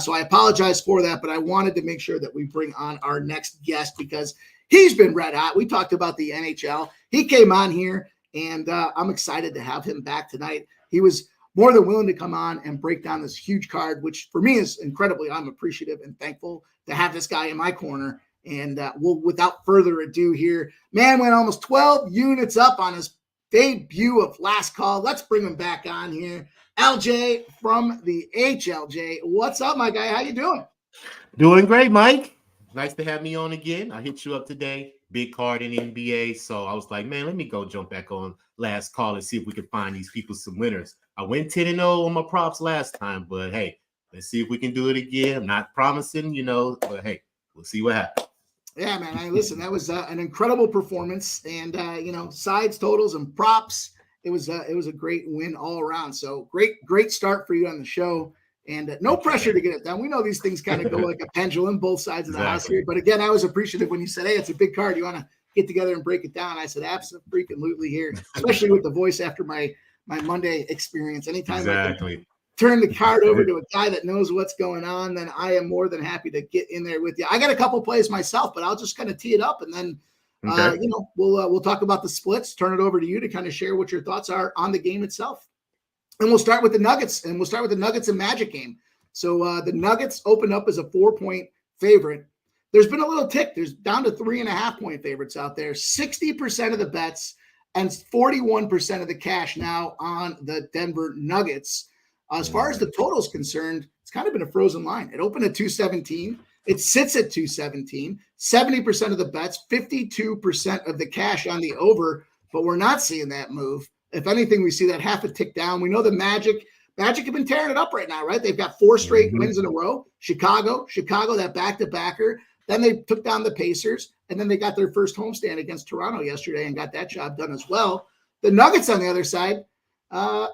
so I apologize for that, but I wanted to make sure that we bring on our next guest because he's been red hot. We talked about the NHL. He came on here, and I'm excited to have him back tonight. He was more than willing to come on and break down this huge card, which for me is incredibly, I'm appreciative and thankful to have this guy in my corner. And without further ado here, man went almost 12 units up on his debut of Last Call. Let's bring him back on here. LJ from the HLJ. What's up, my guy? How you doing?
Doing great, Mike. Nice to have me on again. I hit you up today. Big card in NBA. So I was like, man, let me go jump back on Last Call and see if we can find these people some winners. I went 10-0 on my props last time, but hey, let's see if we can do it again. I'm not promising, but hey, we'll see what happens.
Yeah, man. Listen, that was an incredible performance, and sides, totals, and props. It was a great win all around. So great start for you on the show. And no pressure to get it done. We know these things kind of go like a pendulum, both sides of the house here. But again, I was appreciative when you said, hey, it's a big card. You want to get together and break it down? I said, absolutely here, especially with the voice after my Monday experience. Anytime I can turn the card over to a guy that knows what's going on, then I am more than happy to get in there with you. I got a couple plays myself, but I'll just kind of tee it up and then we'll talk about the splits, turn it over to you to kind of share what your thoughts are on the game itself. And we'll start with the Nuggets, and and Magic game. So the Nuggets opened up as a 4-point favorite. There's been a little tick. There's down to 3.5-point favorites out there. 60% of the bets and 41% of the cash now on the Denver Nuggets. As far as the total is concerned, it's kind of been a frozen line. It opened at 217. It sits at 217. 70% of the bets, 52% of the cash on the over, but we're not seeing that move. If anything, we see that half a tick down. We know the Magic have been tearing it up right now, right? They've got 4 straight wins in a row. Chicago, that back-to-backer. Then they took down the Pacers, and then they got their first homestand against Toronto yesterday and got that job done as well. The Nuggets on the other side,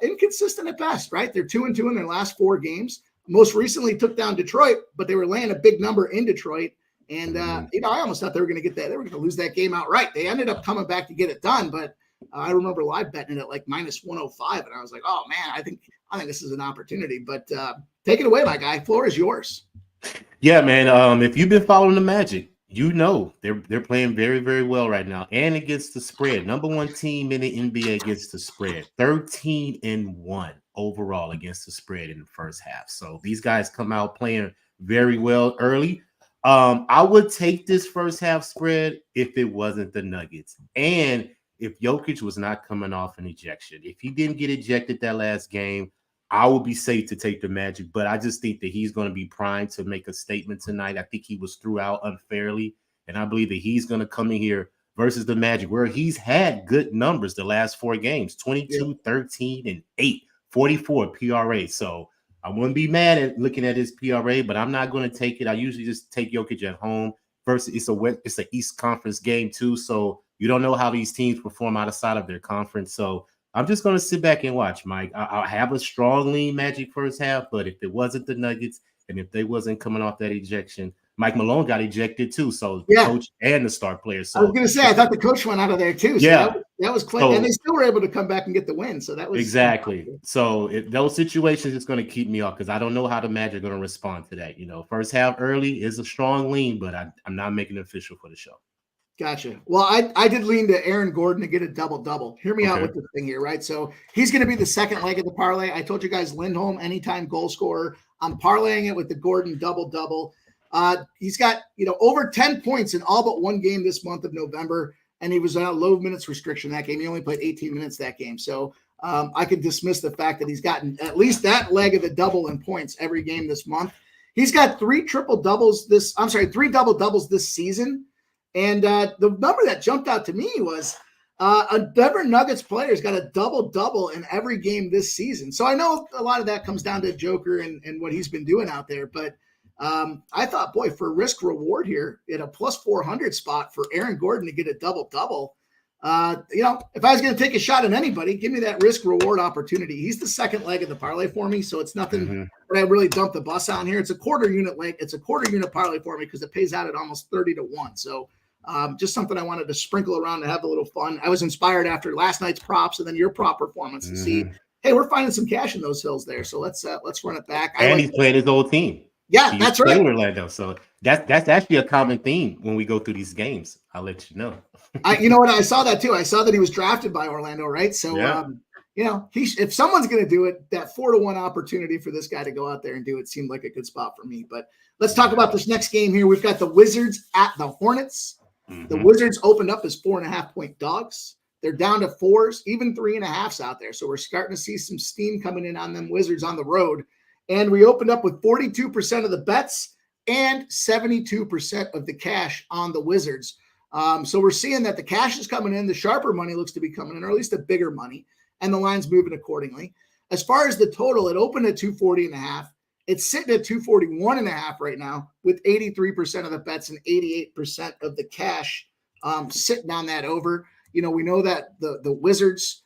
inconsistent at best, right? They're 2-2 in their last 4 games. Most recently took down Detroit, but they were laying a big number in Detroit. And, I almost thought they were going to get that. They were going to lose that game outright. They ended up coming back to get it done, but I remember live betting it at like -105, and I was like, "Oh man, I think this is an opportunity." But take it away, my guy. Floor is yours.
Yeah, man. If you've been following the Magic, you know they're playing very, very well right now, and against the spread. Number 1 team in the NBA against the spread. 13-1 overall against the spread in the first half. So these guys come out playing very well early. I would take this first half spread if it wasn't the Nuggets, and if Jokic was not coming off an ejection. If he didn't get ejected that last game, I would be safe to take the Magic, but I just think that he's going to be primed to make a statement tonight. I think he was threw out unfairly, and I believe that he's going to come in here versus the Magic, where he's had good numbers the last 4 games, 22, 13, and 8, 44 PRA. So I wouldn't be mad at looking at his PRA, but I'm not going to take it. I usually just take Jokic at home. First, it's an East Conference game too, so you don't know how these teams perform outside of their conference. So I'm just going to sit back and watch, Mike. I have a strong lean Magic first half, but if it wasn't the Nuggets and if they wasn't coming off that ejection, Mike Malone got ejected too. So the coach and the star player. So
I was going to say, I thought the coach went out of there too. So that was quick. And they still were able to come back and get the win. So that was
exactly. So those situations is going to keep me off because I don't know how the Magic are going to respond to that. First half early is a strong lean, but I'm not making it official for the show.
Gotcha. Well, I did lean to Aaron Gordon to get a double-double. Hear me out with this thing here, right? So he's going to be the second leg of the parlay. I told you guys Lindholm, anytime goal scorer. I'm parlaying it with the Gordon double-double. He's got, over 10 points in all but 1 game this month of November, and he was on a low minutes restriction that game. He only played 18 minutes that game. So I could dismiss the fact that he's gotten at least that leg of the double in points every game this month. He's got 3 double-doubles this season. And the number that jumped out to me was a Denver Nuggets player's got a double-double in every game this season. So I know a lot of that comes down to Joker and what he's been doing out there. But I thought, boy, for risk reward here at a plus 400 spot for Aaron Gordon to get a double-double, if I was going to take a shot at anybody, give me that risk reward opportunity. He's the second leg of the parlay for me. So it's nothing that I really dumped the bus on here. It's a quarter unit leg. It's a quarter unit parlay for me because it pays out at almost 30-1. So just something I wanted to sprinkle around to have a little fun. I was inspired after last night's props and then your prop performance to see, hey, we're finding some cash in those hills there. So let's run it back.
And he's playing his old team.
Yeah, that's right.
Orlando. So that's actually a common theme when we go through these games. I'll let you know.
You know what? I saw that too. I saw that he was drafted by Orlando, right? So, if someone's going to do it, that 4-1 opportunity for this guy to go out there and do it seemed like a good spot for me. But let's talk about this next game here. We've got the Wizards at the Hornets. The Wizards opened up as 4.5-point dogs. They're down to 4s, even 3.5s out there. So we're starting to see some steam coming in on them Wizards on the road. And we opened up with 42% of the bets and 72% of the cash on the Wizards. So we're seeing that the cash is coming in. The sharper money looks to be coming in, or at least the bigger money. And the line's moving accordingly. As far as the total, it opened at 240.5. It's sitting at 241.5 right now with 83% of the bets and 88% of the cash sitting on that over. We know that the Wizards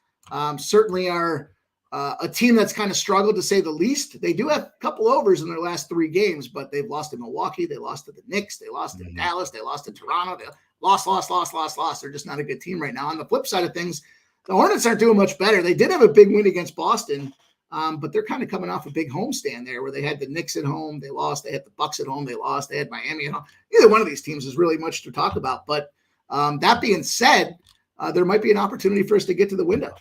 certainly are a team that's kind of struggled to say the least. They do have a couple overs in their last 3 games, but they've lost to Milwaukee. They lost to the Knicks. They lost to Dallas. They lost to Toronto. They lost. They're just not a good team right now. On the flip side of things, the Hornets aren't doing much better. They did have a big win against Boston, but they're kind of coming off a big homestand there where they had the Knicks at home. They lost. They had the Bucks at home. They lost. They had Miami at home. Either one of these teams is really much to talk about. But that being said, there might be an opportunity for us to get to the window.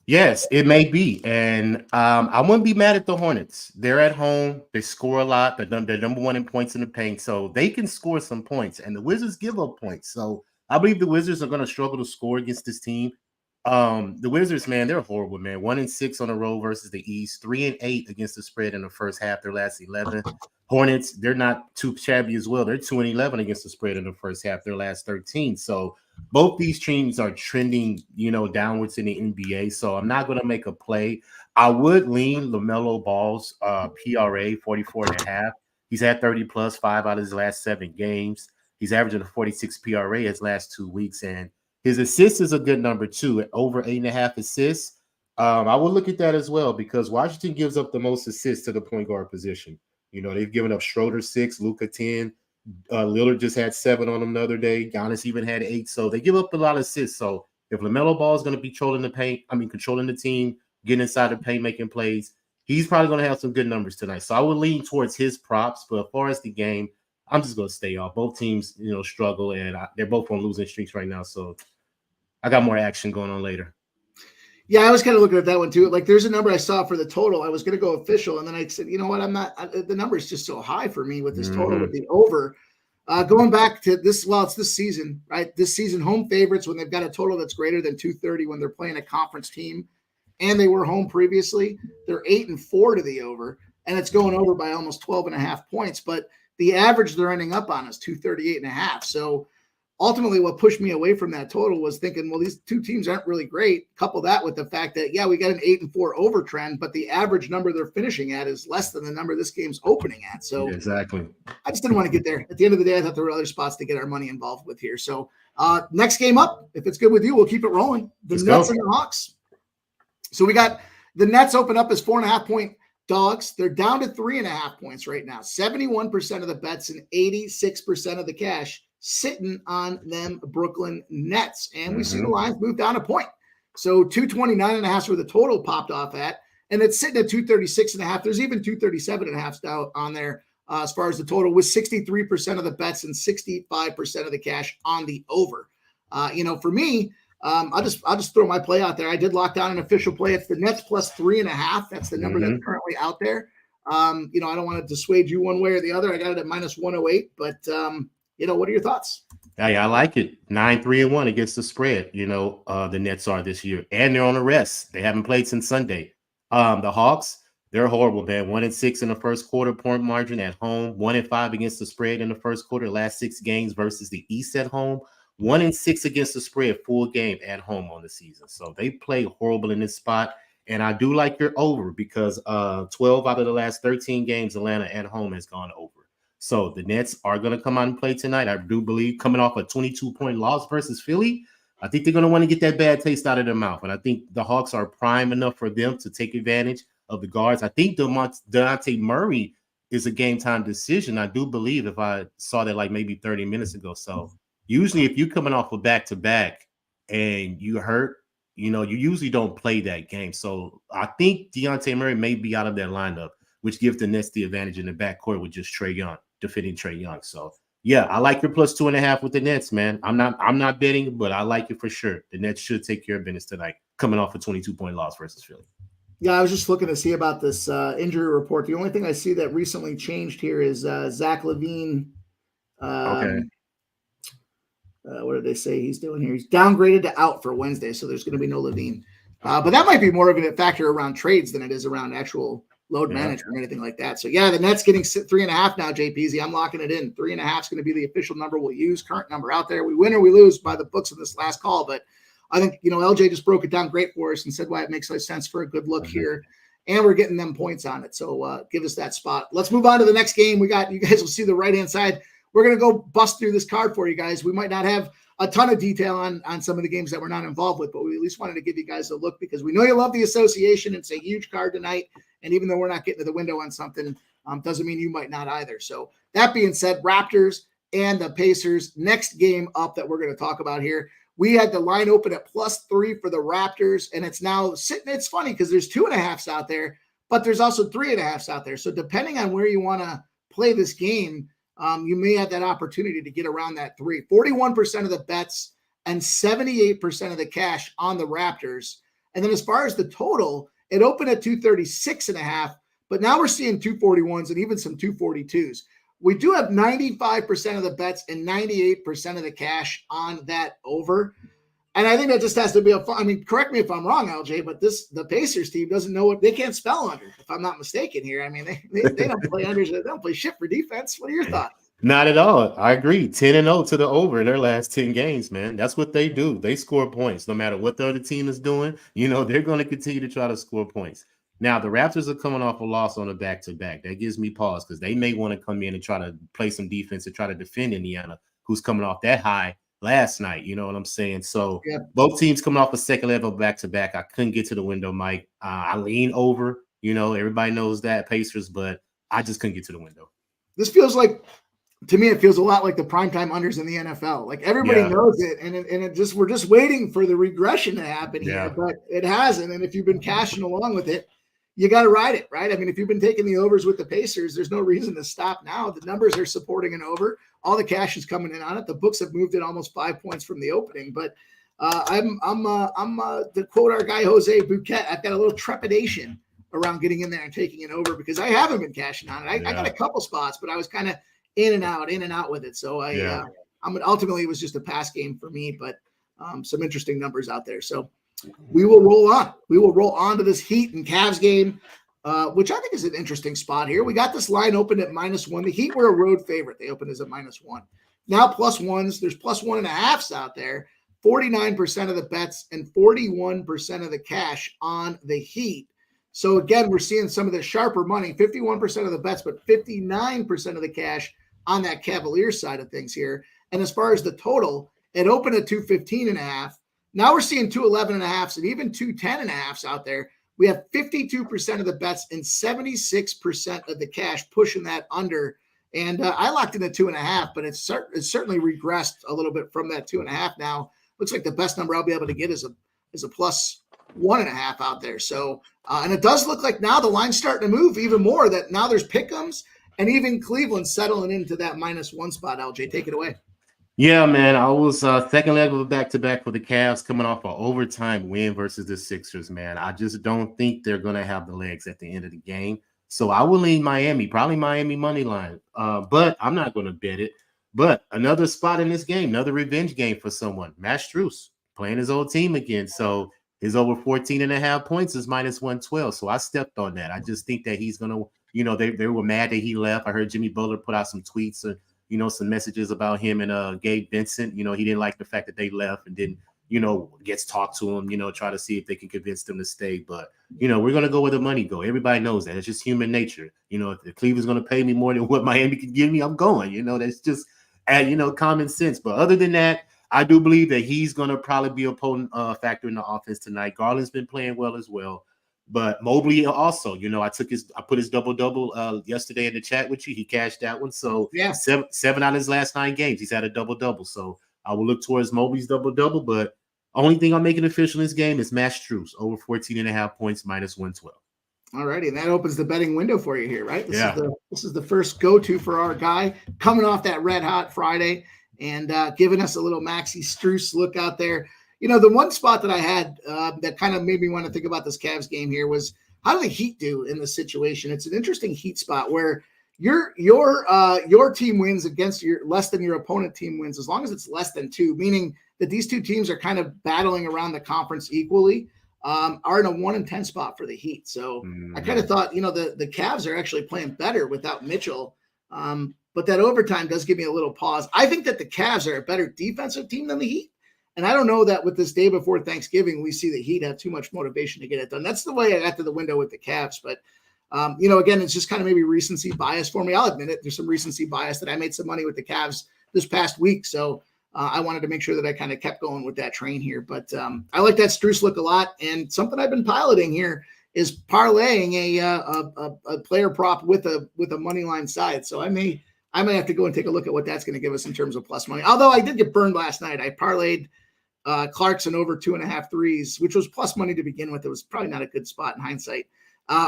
Yes, it may be. And I wouldn't be mad at the Hornets. They're at home. They score a lot. They're number 1 in points in the paint. So they can score some points. And the Wizards give up points. So I believe the Wizards are going to struggle to score against this team. The Wizards, man, they're horrible, man. 1-6 on the road versus the East. 3-8 against the spread in the first half, their last 11. Hornets, they're not too shabby as well. They're 2-11 against the spread in the first half, their last 13. So both these teams are trending, downwards in the NBA. So I'm not going to make a play. I would lean LaMelo Ball's PRA 44.5. He's had 30+ 5 out of his last 7 games. He's averaging a 46 PRA his last 2 weeks, and his assists is a good number too, at over 8.5 assists. I will look at that as well because Washington gives up the most assists to the point guard position. They've given up Schroeder 6, Luka 10. Lillard just had 7 on him the other day. Giannis even had 8. So they give up a lot of assists. So if LaMelo Ball is going to be controlling the team, getting inside the paint, making plays, he's probably going to have some good numbers tonight. So I would lean towards his props. But as far as the game, I'm just going to stay off. Both teams, struggle, and they're both on losing streaks right now. So I got more action going on later.
Yeah, I was kind of looking at that one too. Like, there's a number I saw for the total. I was going to go official, and then I said, you know what? The number is just so high for me with this total, with the over. Going back to this, it's this season, right? This season, home favorites when they've got a total that's greater than 230 when they're playing a conference team, and they were home previously. They're 8-4 to the over, and it's going over by almost 12.5 points. But the average they're ending up on is 238.5. So ultimately, what pushed me away from that total was thinking, well, these two teams aren't really great. Couple that with the fact that, we got an 8-4 over trend, but the average number they're finishing at is less than the number this game's opening at. So
exactly,
I just didn't want to get there. At the end of the day, I thought there were other spots to get our money involved with here. So next game up, if it's good with you, we'll keep it rolling. The Nets and the Hawks. So we got the Nets open up as 4.5-point dogs. They're down to 3.5 points right now. 71% of the bets and 86% of the cash sitting on them Brooklyn Nets. And we see the lines move down a point. So 229.5 is where the total popped off at. And it's sitting at 236.5. There's even 237.5 on there as far as the total, with 63% of the bets and 65% of the cash on the over. For me, I'll just throw my play out there. I did lock down an official play. It's the Nets plus 3.5. That's the number that's currently out there. I don't want to dissuade you one way or the other. I got it at minus 108, but what are your thoughts?
Hey, I like it. 9-3-1 against the spread. The Nets are this year, and they're on a rest. They haven't played since Sunday. The Hawks, they're horrible, man. 1-6 in the first quarter point margin at home. 1-5 against the spread in the first quarter. Last 6 games versus the East at home. 1-6 against the spread, full game at home on the season. So they play horrible in this spot. And I do like your over because 12 out of the last 13 games, Atlanta at home has gone over. So the Nets are going to come out and play tonight. I do believe coming off a 22-point loss versus Philly, I think they're going to want to get that bad taste out of their mouth. And I think the Hawks are prime enough for them to take advantage of the guards. I think Dejounte Murray is a game-time decision. I do believe, if I saw that like maybe 30 minutes ago. So usually if you're coming off a back-to-back and you hurt, you usually don't play that game. So I think Dejounte Murray may be out of that lineup, which gives the Nets the advantage in the backcourt with just Trae Young, defending Trae Young. So yeah, I like your plus 2.5 with the Nets, man. I'm not betting, but I like it for sure. The Nets should take care of business tonight, coming off a 22-point loss versus Philly.
Yeah, I was just looking to see about this injury report. The only thing I see that recently changed here is Zach LaVine.
Okay.
What did they say he's doing here? He's downgraded to out for Wednesday, so there's going to be no LaVine. But that might be more of a factor around trades than it is around actual load management or anything like that. So yeah, the Nets getting 3.5 now, JPZ. I'm locking it in. 3.5 is going to be the official number we'll use. Current number out there. We win or we lose by the books of this last call. But I think, LJ just broke it down great for us and said why it makes sense for a good look here. And we're getting them points on it. So give us that spot. Let's move on to the next game. You guys will see the right-hand side. we're going to go bust through this card for you guys. We might not have a ton of detail on some of the games that we're not involved with, but we at least wanted to give you guys a look because we know you love the association. It's a huge card tonight. And even though we're not getting to the window on something, doesn't mean you might not either. So that being said, Raptors and the Pacers, next game up that we're going to talk about here. We had the line open at +3 for the Raptors, and it's now sitting. It's funny because there's 2.5s out there, but there's also 3.5s out there. So depending on where you want to play this game, you may have that opportunity to get around that 3. 41% of the bets and 78% of the cash on the Raptors. And then as far as the total, it opened at 236.5, but now we're seeing 241s and even some 242s. We do have 95% of the bets and 98% of the cash on that over. And I think that just has to be correct me if I'm wrong, LJ, but the Pacers team doesn't know they can't spell under, if I'm not mistaken here. I mean, they don't play unders, they don't play shit for defense. What are your thoughts?
Not at all. I agree. 10-0 to the over in their last 10 games, man. That's what they do. They score points. No matter what the other team is doing, they're going to continue to try to score points. Now, the Raptors are coming off a loss on a back-to-back. That gives me pause because they may want to come in and try to play some defense and try to defend Indiana, who's coming off that high last night. You know what I'm saying? So Both teams coming off a second level back-to-back. I couldn't get to the window, Mike. I lean over. Everybody knows that, Pacers, but I just couldn't get to the window.
This feels like, to me, it feels a lot like the primetime unders in the NFL. Like everybody knows it, and we're just waiting for the regression to happen here, but it hasn't. And if you've been cashing along with it, you got to ride it, right? I mean, if you've been taking the overs with the Pacers, there's no reason to stop now. The numbers are supporting an over. All the cash is coming in on it. The books have moved it almost 5 points from the opening. But I'm to quote our guy Jose Bouquet, I've got a little trepidation around getting in there and taking it over because I haven't been cashing on it. I got a couple spots, but I was kind of in and out with it. So ultimately it was just a pass game for me, but some interesting numbers out there. So we will roll on. We will roll on to this Heat and Cavs game, which I think is an interesting spot here. We got this line open at -1. The Heat were a road favorite. They opened as a -1. Now +1s. There's +1.5s out there. 49% of the bets and 41% of the cash on the Heat. So again, we're seeing some of the sharper money. 51% of the bets, but 59% of the cash on that Cavaliers side of things here. And as far as the total, it opened at 215.5. Now we're seeing 211.5s and even 210.5s out there. We have 52% of the bets and 76% of the cash pushing that under. And I locked in at 2.5, but it's certainly regressed a little bit from that 2.5 now. Looks like the best number I'll be able to get is a +1.5 out there. So, and it does look like now the line's starting to move even more, that now there's pick'ems and even Cleveland settling into that -1 spot. LJ, take it away.
Yeah, man. I was second leg of a back-to-back for the Cavs coming off an overtime win versus the Sixers, man. I just don't think they're going to have the legs at the end of the game. So I will lean Miami, probably Miami money line, but I'm not going to bet it. But another spot in this game, another revenge game for someone, Matt Strus playing his old team again. So his over 14.5 points is -112. So I stepped on that. I just think that he's going to, they were mad that he left. I heard Jimmy Butler put out some tweets and, some messages about him and Gabe Vincent. He didn't like the fact that they left and didn't, gets talked to him, try to see if they can convince them to stay. But, we're going to go where the money go. Everybody knows that. It's just human nature. If Cleveland's going to pay me more than what Miami can give me, I'm going. That's just, common sense. But other than that, I do believe that he's going to probably be a potent factor in the offense tonight. Garland's been playing well as well. But Mobley also, I put his double-double yesterday in the chat with you. He cashed that one. So seven out of his last 9 games, he's had a double-double. So I will look towards Mobley's double-double. But only thing I'm making official in this game is Matt Strus, over 14.5 points, -112.
All righty, and that opens the betting window for you here, right? This is the first go-to for our guy coming off that red-hot Friday and giving us a little Maxi Strus look out there. The one spot that I had that kind of made me want to think about this Cavs game here was how do the Heat do in this situation? It's an interesting Heat spot where your team wins against your less than your opponent team wins, as long as it's less than 2, meaning that these two teams are kind of battling around the conference equally, are in a 1-10 spot for the Heat. So I kind of thought, the Cavs are actually playing better without Mitchell. But that overtime does give me a little pause. I think that the Cavs are a better defensive team than the Heat. And I don't know that with this day before Thanksgiving, we see the Heat have too much motivation to get it done. That's the way I got to the window with the Cavs. But Again, it's just kind of maybe recency bias for me. I'll admit it. There's some recency bias that I made some money with the Cavs this past week. So I wanted to make sure that I kind of kept going with that train here. But I like that Strus look a lot. And something I've been piloting here is parlaying a player prop with a money line side. So I may have to go and take a look at what that's going to give us in terms of plus money. Although I did get burned last night. I parlayed Clarkson over 2.5 threes, which was plus money to begin with. It was probably not a good spot in hindsight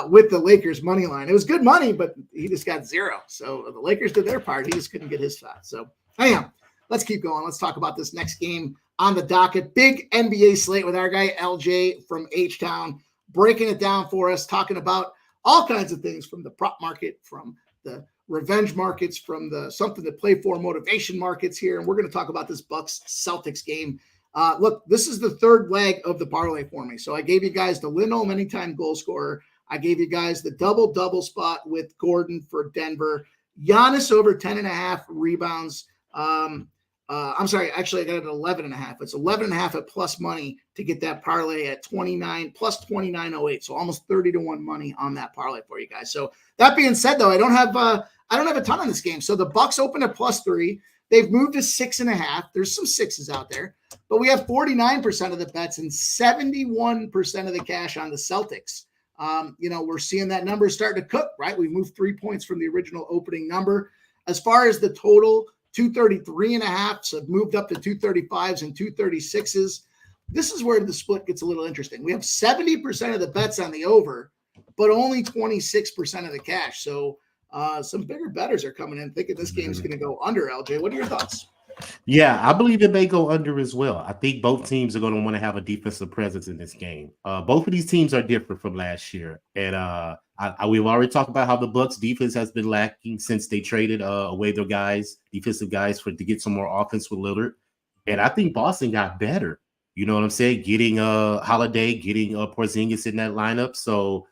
with the Lakers money line. It was good money, but he just got zero. So the Lakers did their part. He just couldn't get his shot. So anyhow, let's keep going. Let's talk about this next game on the docket. Big NBA slate with our guy LJ from H-Town, breaking it down for us, talking about all kinds of things from the prop market, from the revenge markets, from the something to play for motivation markets here. And we're going to talk about this Bucks Celtics game. Look, this is the third leg of the parlay for me. So I gave you guys the Lindholm anytime goal scorer. I gave you guys the double spot with Gordon for Denver. Giannis over 10.5 rebounds. I'm sorry, actually I got it at 11.5. It's 11.5 at plus money to get that parlay at 29 plus 29.08. So almost 30-1 money on that parlay for you guys. So that being said, though, I don't have a ton on this game. So the Bucks open at plus 3. They've moved to 6.5. There's some sixes out there, but we have 49% of the bets and 71% of the cash on the Celtics. We're seeing that number start to cook, right? We moved 3 points from the original opening number. As far as the total, 233.5, so moved up to 235s and 236s. This is where the split gets a little interesting. We have 70% of the bets on the over, but only 26% of the cash. So some bigger bettors are coming in thinking this game is going to go under. LJ, what are your thoughts?
Yeah, I believe it may go under as well. I think both teams are going to want to have a defensive presence in this game. Both of these teams are different from last year. And we've already talked about how the Bucks defense has been lacking since they traded away their defensive guys to get some more offense with Lillard. And I think Boston got better. You know what I'm saying? Getting Holiday, getting Porzingis in that lineup. So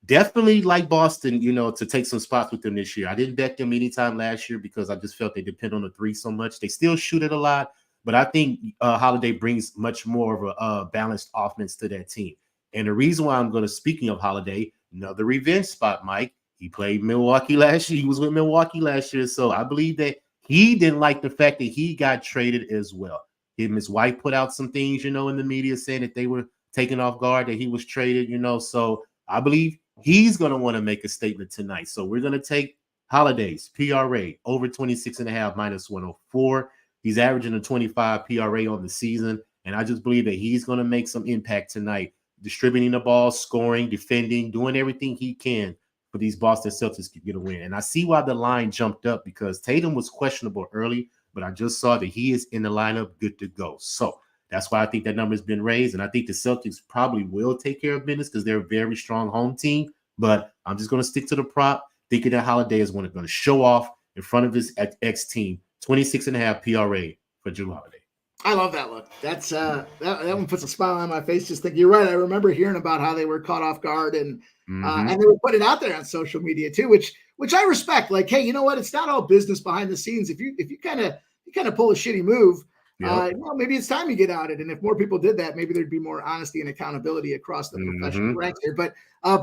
definitely like Boston, to take some spots with them this year. I didn't bet them anytime last year because I just felt they depend on the three so much. They still shoot it a lot, but I think Holiday brings much more of a balanced offense to that team. And the reason why I'm going to, speaking of Holiday, another revenge spot, Mike. He played Milwaukee last year. He was with Milwaukee last year. So I believe that he didn't like the fact that he got traded as well. Him and his wife put out some things, in the media saying that they were taken off guard, that he was traded, So I believe he's going to want to make a statement tonight. So we're going to take Holiday's PRA over 26.5 minus 104. He's averaging a 25 PRA on the season. And I just believe that he's going to make some impact tonight, distributing the ball, scoring, defending, doing everything he can for these Boston Celtics to get a win. And I see why the line jumped up, because Tatum was questionable early, but I just saw that he is in the lineup, good to go. So that's why I think that number has been raised. And I think the Celtics probably will take care of business because they're a very strong home team. But I'm just going to stick to the prop, thinking that Holiday is going to show off in front of his ex-team. 26.5 PRA for Jrue Holiday.
I love that look. That's that one puts a smile on my face. Just think you're right. I remember hearing about how they were caught off guard and they would put it out there on social media too, which I respect. Like, hey, you know what? It's not all business behind the scenes. If you kind of pull a shitty move, maybe it's time you get outed. And if more people did that, maybe there'd be more honesty and accountability across the professional ranks here. But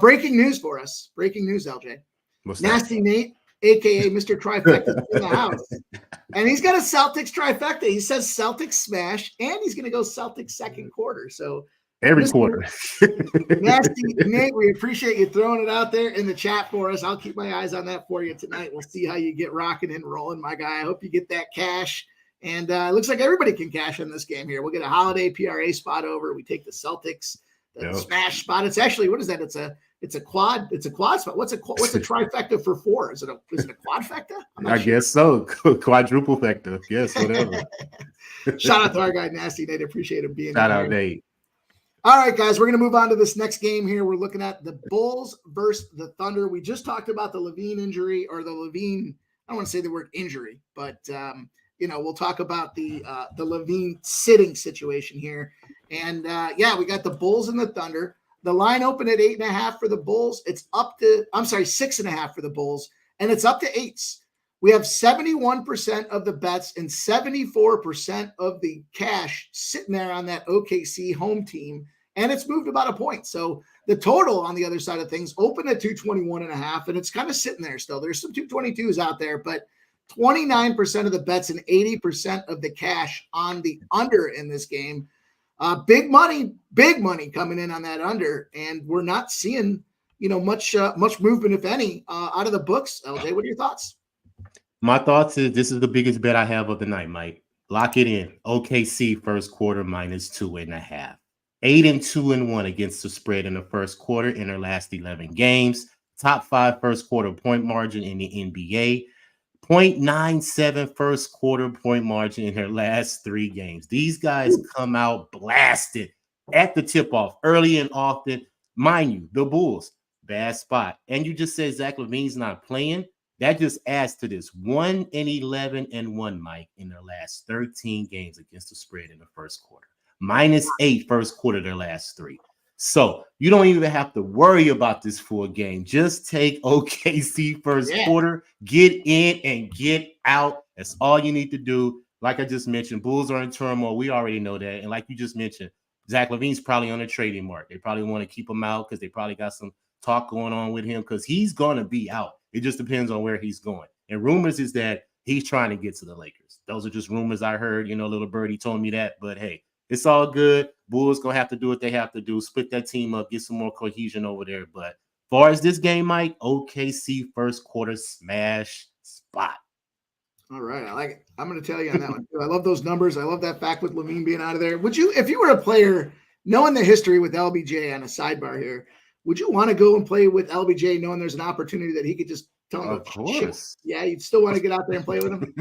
breaking news for us. Breaking news, LJ.
What's
Nasty
that?
Nate, a.k.a. Mr. Trifecta, in the house. And he's got a Celtics trifecta. He says Celtics smash, and he's going to go Celtics second quarter. So
every quarter.
Nasty Nate, we appreciate you throwing it out there in the chat for us. I'll keep my eyes on that for you tonight. We'll see how you get rocking and rolling, my guy. I hope you get that cash. And it looks like everybody can cash in this game here. We'll get a Holiday PRA spot over. We take the Celtics, the smash spot. It's actually, what is that? It's a quad spot. What's a trifecta for 4? Is it a quadfecta?
I guess so. Quadruple factor. Yes, whatever.
Shout out to our guy Nasty Nate. Appreciate him being
Shout
here.
out Nate.
All right, guys, we're going to move on to this next game here. We're looking at the Bulls versus the Thunder. We just talked about the Levine injury, or the Levine. I don't want to say the word injury, but we'll talk about the Levine sitting situation here. And we got the Bulls and the Thunder. The line opened at 8.5 for the Bulls. It's up to, 6.5 for the Bulls, and it's up to 8s. We have 71% of the bets and 74% of the cash sitting there on that OKC home team, and it's moved about a point. So The total on the other side of things opened at 221.5, and it's kind of sitting there still. There's some 222s out there, but 29% of the bets and 80% of the cash on the under in this game. Big money coming in on that under, and we're not seeing, much movement, if any, out of the books. LJ, what are your thoughts?
My thoughts is this is the biggest bet I have of the night, Mike. Lock it in. OKC first quarter -2.5. 8-2-1 against the spread in the first quarter in their last 11 games. Top 5 first quarter point margin in the NBA. 0.97 first quarter point margin in their last 3 games. These guys come out blasted at the tip-off early and often. Mind you, the Bulls, bad spot. And you just said Zach LaVine's not playing. That just adds to this. 1-11-1, Mike, in their last 13 games against the spread in the first quarter. -8 first quarter, their last 3. So you don't even have to worry about this full game. Just take OKC first quarter, get in and get out. That's all you need to do. Like I just mentioned, Bulls are in turmoil. We already know that. And like you just mentioned, Zach LaVine's probably on a trading mark. They probably want to keep him out because they probably got some talk going on with him because he's going to be out. It just depends on where he's going. And rumors is that he's trying to get to the Lakers. Those are just rumors I heard. Little birdie told me that. But, hey, it's all good. Bulls going to have to do what they have to do, split that team up, get some more cohesion over there. But as far as this game, Mike, OKC first quarter smash spot.
All right. I like it. I'm going to tell you on that one, too. I love those numbers. I love that fact with LaVine being out of there. Would you, if you were a player, knowing the history with LBJ on a sidebar here, would you want to go and play with LBJ knowing there's an opportunity that he could just tell him?
Of course.
Yeah, you'd still want to get out there and play with him?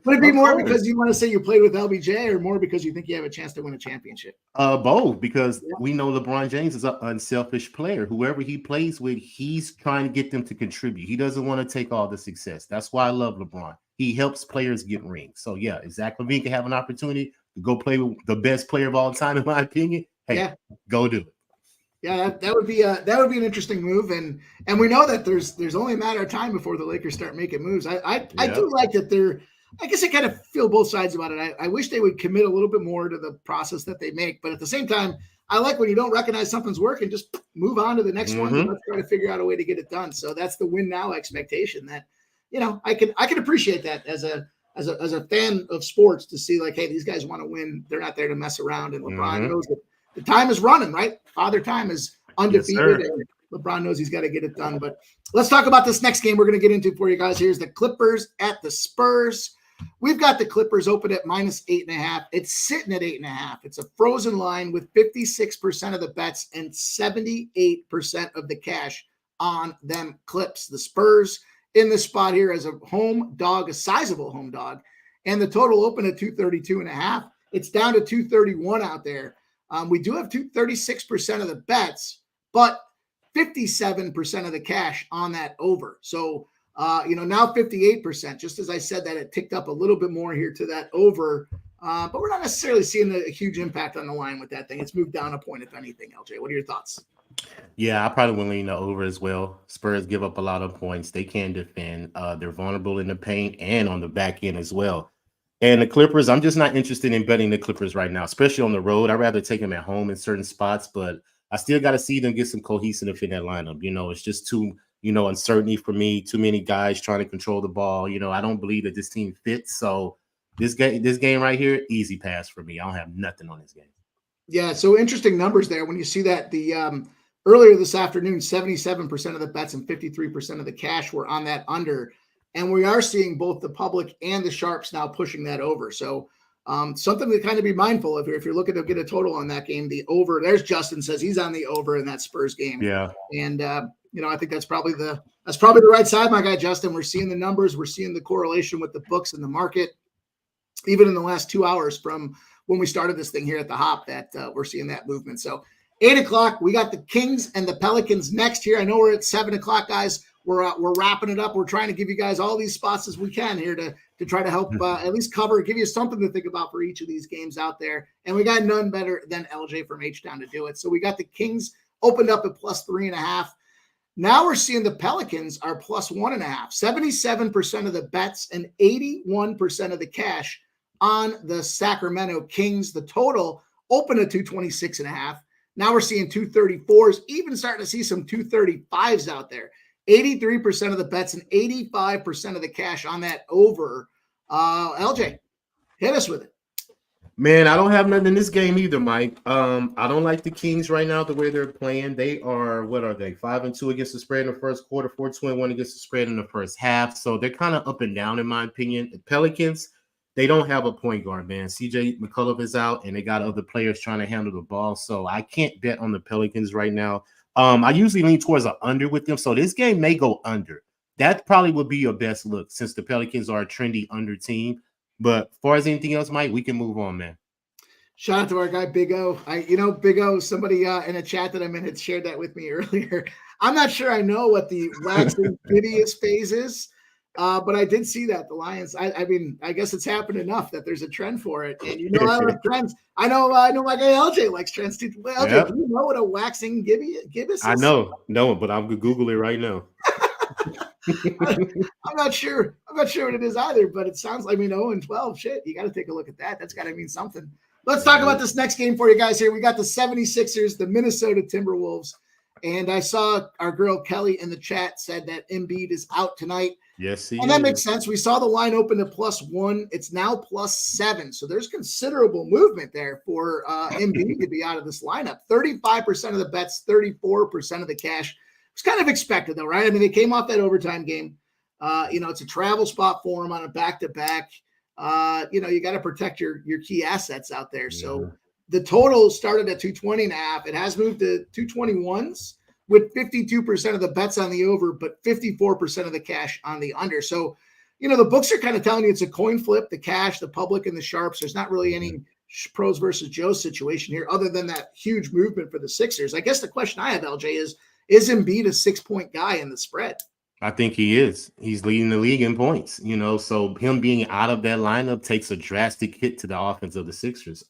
Would it be more because you want to say you played with LBJ or more because you think you have a chance to win a championship?
Both, because we know LeBron James is an unselfish player. Whoever he plays with, he's trying to get them to contribute. He doesn't want to take all the success. That's why I love LeBron. He helps players get rings. So, yeah, if Zach LaVine can have an opportunity to go play with the best player of all time, in my opinion, hey, go do it.
Yeah, that would be an interesting move, and we know that there's only a matter of time before the Lakers start making moves. I do like that they're. I guess I kind of feel both sides about it. I wish they would commit a little bit more to the process that they make, but at the same time, I like when you don't recognize something's working, just move on to the next one and let's try to figure out a way to get it done. So that's the win now expectation that I can appreciate that as a fan of sports to see like, hey, these guys want to win. They're not there to mess around, and LeBron knows that. The time is running, right? Father Time is undefeated, and LeBron knows he's got to get it done. But let's talk about this next game we're going to get into for you guys. Here's the Clippers at the Spurs. We've got the Clippers open at -8.5. It's sitting at 8.5. It's a frozen line with 56% of the bets and 78% of the cash on them Clips. The Spurs in this spot here as a home dog, a sizable home dog, and the total open at 232.5. It's down to 231 out there. We do have 36% of the bets, but 57% of the cash on that over. So, now 58%, just as I said that, it ticked up a little bit more here to that over, but we're not necessarily seeing a huge impact on the line with that thing. It's moved down a point, if anything. LJ, what are your thoughts?
Yeah, I probably will lean the over as well. Spurs give up a lot of points. They can defend. They're vulnerable in the paint and on the back end as well. And the Clippers, I'm just not interested in betting the Clippers right now, especially on the road. I'd rather take them at home in certain spots, but I still got to see them get some cohesiveness in that lineup. It's just too, uncertainty for me. Too many guys trying to control the ball. I don't believe that this team fits. So this game right here, easy pass for me. I don't have nothing on this game.
Yeah, so interesting numbers there. When you see that the earlier this afternoon, 77% of the bets and 53% of the cash were on that under. And we are seeing both the public and the sharps now pushing that over. So something to kind of be mindful of here. If you're looking to get a total on that game, the over, there's Justin says he's on the over in that Spurs game.
Yeah.
And, I think that's probably the right side, my guy, Justin. We're seeing the numbers. We're seeing the correlation with the books and the market, even in the last 2 hours from when we started this thing here at the Hop, that we're seeing that movement. So 8:00, we got the Kings and the Pelicans next here. I know we're at 7:00, guys. We're wrapping it up. We're trying to give you guys all these spots as we can here to try to help at least cover, give you something to think about for each of these games out there. And we got none better than LJ from H-Town to do it. So we got the Kings opened up at +3.5. Now we're seeing the Pelicans are +1.5. 77% of the bets and 81% of the cash on the Sacramento Kings. The total opened at 226.5. Now we're seeing 234s, even starting to see some 235s out there. 83% of the bets and 85% of the cash on that over. LJ, hit us with it.
Man, I don't have nothing in this game either, Mike. I don't like the Kings right now the way they're playing. They are, what are they? 5-2 against the spread in the first quarter, 4-21 against the spread in the first half. So they're kind of up and down, in my opinion. The Pelicans, they don't have a point guard, man. CJ McCullough is out, and they got other players trying to handle the ball. So I can't bet on the Pelicans right now. I usually lean towards an under with them. So this game may go under. That probably would be your best look since the Pelicans are a trendy under team. But as far as anything else, Mike, we can move on, man.
Shout out to our guy, Big O. Big O, somebody in a chat that I'm in had shared that with me earlier. I'm not sure I know what the waxing hideous phase is, but I did see that the Lions, I mean, I guess it's happened enough that there's a trend for it. And I love trends. I know my guy LJ likes trends too. Well, LJ, yep. Do you know what a waxing gibbous is?
I know, but I'm going to Google it right now.
I'm not sure what it is either, but it sounds like 0-12. Shit, you got to take a look at that. That's got to mean something. Let's talk about this next game for you guys here. We got the 76ers, the Minnesota Timberwolves, and I saw our girl Kelly in the chat said that Embiid is out tonight.
Yes,
and that makes sense. We saw the line open to +1. It's now +7, so there's considerable movement there for Embiid to be out of this lineup. 35% of the bets, 34% of the cash. It's kind of expected, though, right? I mean, they came off that overtime game. It's a travel spot for them on a back-to-back. You got to protect your key assets out there. Yeah. So the total started at 220.5. It has moved to 221s with 52% of the bets on the over, but 54% of the cash on the under. So, the books are kind of telling you it's a coin flip, the cash, the public, and the sharps. There's not really any pros versus Joe situation here other than that huge movement for the Sixers. I guess the question I have, LJ, is Embiid a 6-point guy in the spread?
I think he is. He's leading the league in points, so him being out of that lineup takes a drastic hit to the offense of the Sixers.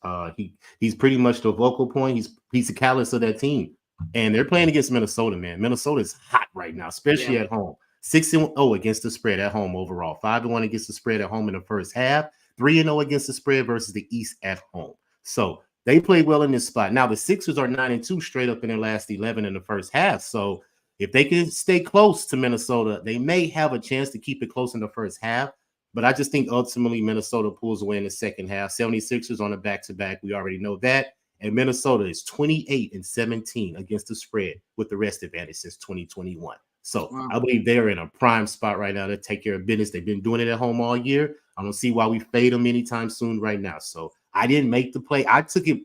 He's pretty much the vocal point. He's the catalyst of that team. And they're playing against Minnesota, man. Minnesota is hot right now, especially at home. 6-0 against the spread at home overall. 5-1 against the spread at home in the first half. 3-0 against the spread versus the East at home. So they play well in this spot. Now the Sixers are 9-2 straight up in their last 11 in the first half. So if they can stay close to Minnesota, they may have a chance to keep it close in the first half. But I just think ultimately Minnesota pulls away in the second half. 76ers on a back-to-back. We already know that. And Minnesota is 28-17 against the spread with the rest advantage since 2021. So I believe they're in a prime spot right now to take care of business. They've been doing it at home all year. I don't see why we fade them anytime soon right now. So I didn't make the play. I took it